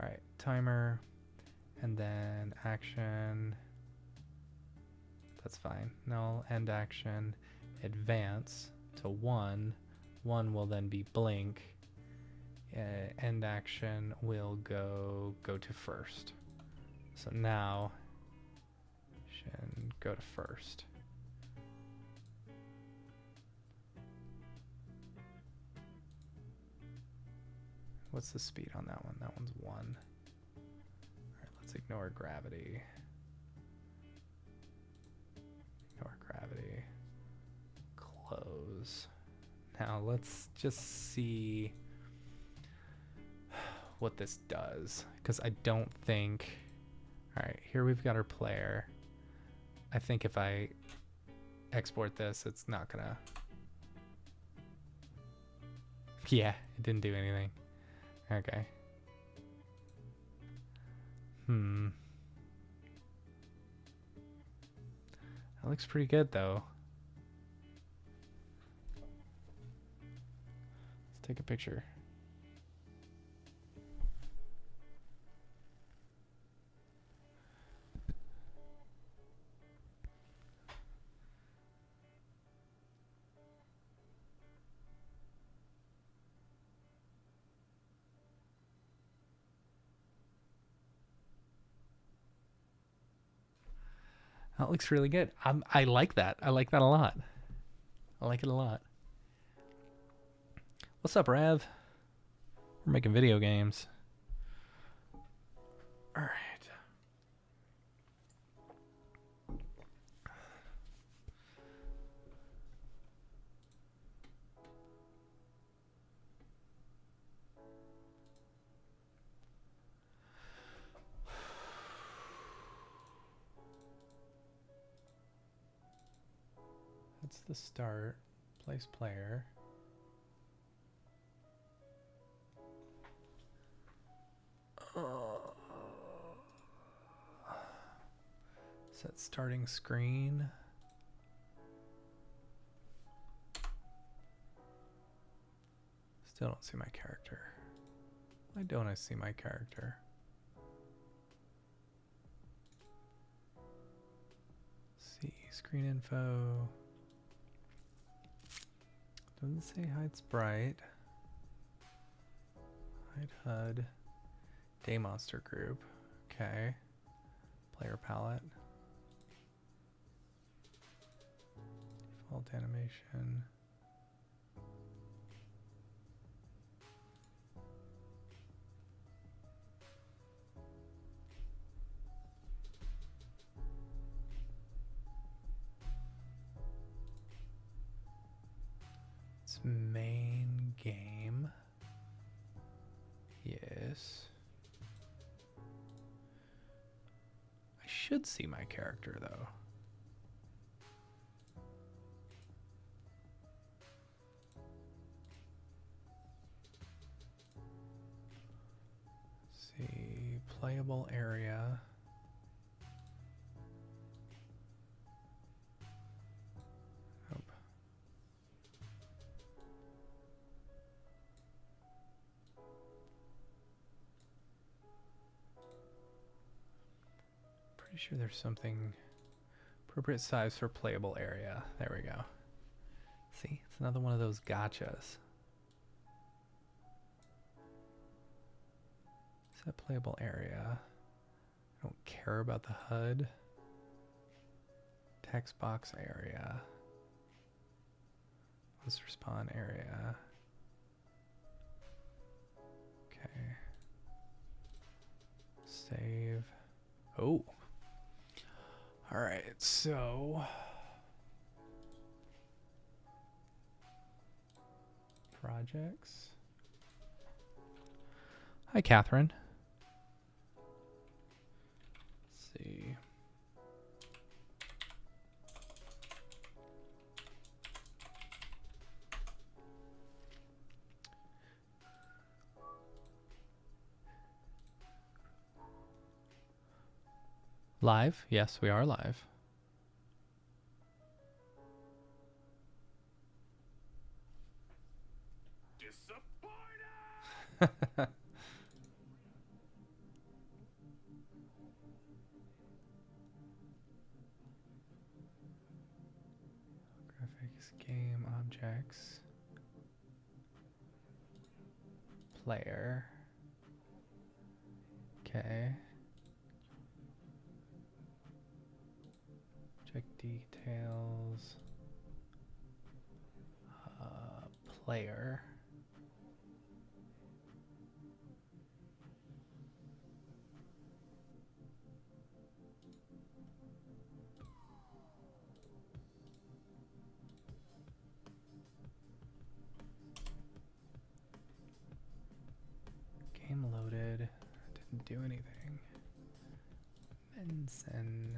Speaker 1: All right, timer. And then action. That's fine. Null, end action, advance to 1. 1 will then be blink. End action will go to first. So now, should go to first. What's the speed on that one? That one's 1. All right, let's ignore gravity. Ignore gravity. Close. Now let's just see what this does, because I don't think... All right, here we've got our player. I think if I export this, it's not gonna... Yeah, it didn't do anything. Okay. That looks pretty good, though. Let's take a picture. That looks really good. I like that. I like that a lot. I like it a lot. What's up, Rev? We're making video games. All right. That's the start. Place player. Set starting screen. Still don't see my character. Why don't I see my character? See screen info. Doesn't say hide sprite. Hide HUD. Day monster group. Okay. Player palette. Default animation. It's main game. Yes. I should see my character though. See, playable area. Nope. Pretty sure there's something appropriate size for playable area. There we go. See, it's another one of those gotchas. Set playable area. I don't care about the HUD. Text box area. Monster spawn area. Okay. Save. Oh. All right, so projects. Hi, Catherine. Let's see. Live? Yes, we are live.
Speaker 2: Disappointed!
Speaker 1: Graphics, game, objects, player. Okay. Check details. Player. Game loaded. Didn't do anything. Benson.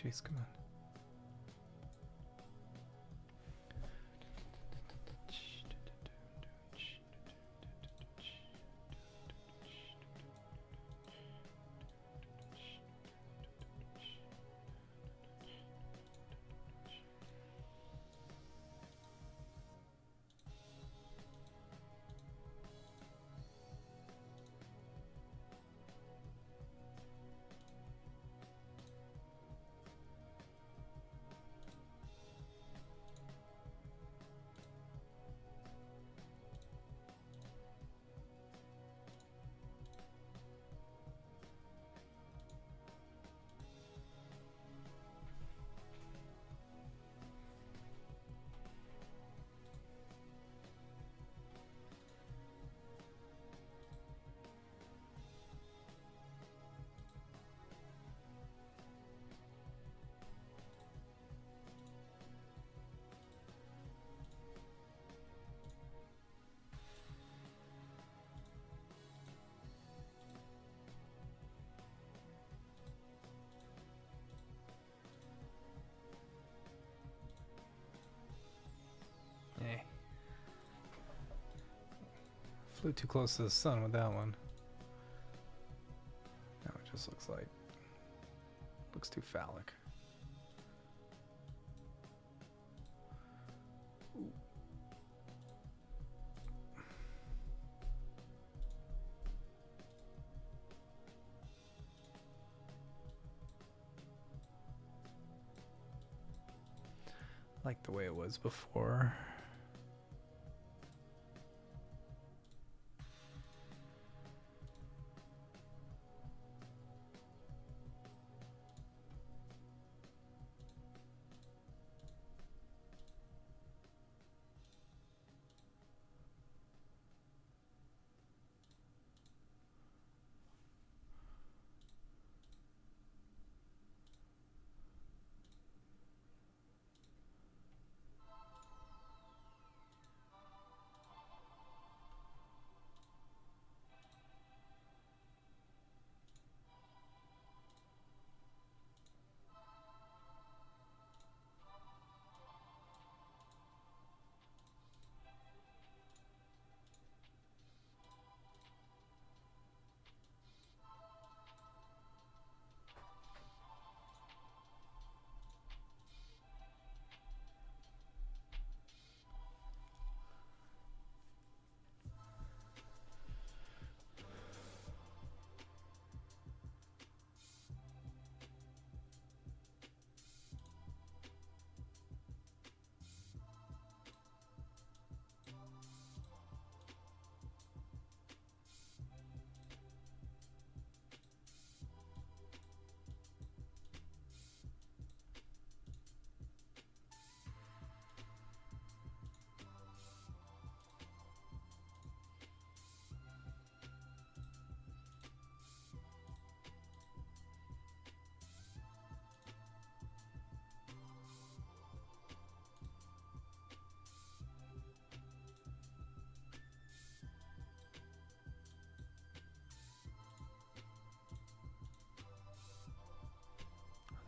Speaker 1: Jeez, come on. Hey. Flew too close to the sun with that one. Now it just looks too phallic. Ooh. Like the way it was before.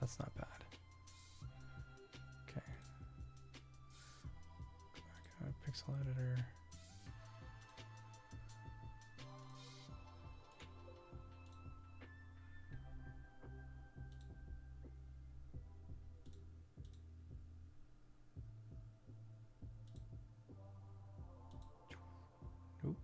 Speaker 1: That's not bad. Okay. Go back to pixel editor. Oop.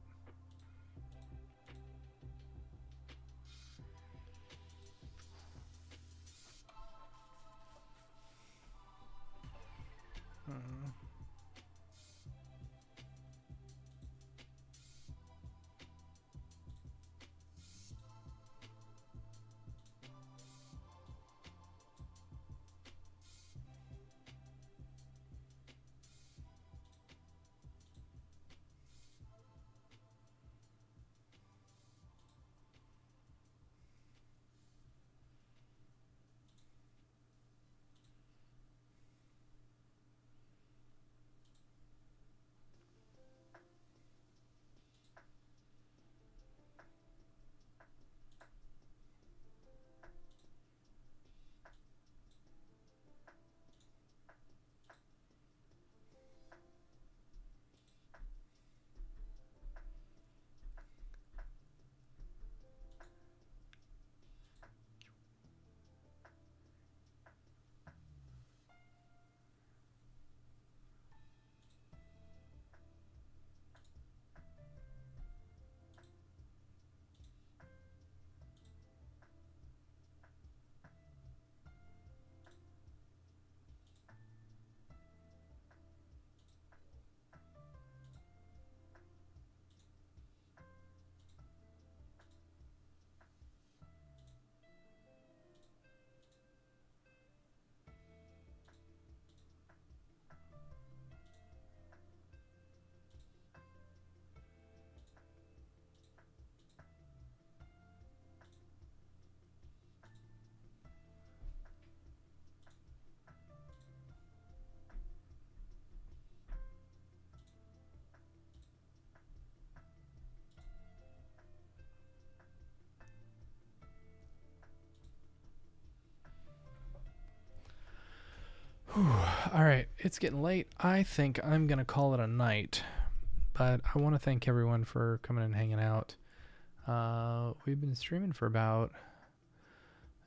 Speaker 1: All right, it's getting late. I think I'm going to call it a night. But I want to thank everyone for coming and hanging out. We've been streaming for about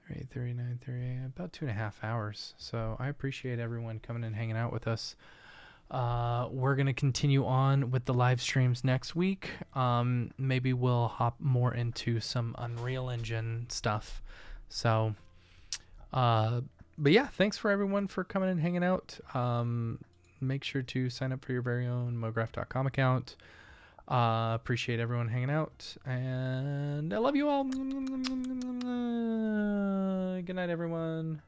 Speaker 1: 8:30, about 2.5 hours. So I appreciate everyone coming and hanging out with us. We're going to continue on with the live streams next week. Maybe we'll hop more into some Unreal Engine stuff. So, but yeah, thanks for everyone for coming and hanging out. Make sure to sign up for your very own Mograph.com account. Appreciate everyone hanging out, and I love you all. Good night, everyone.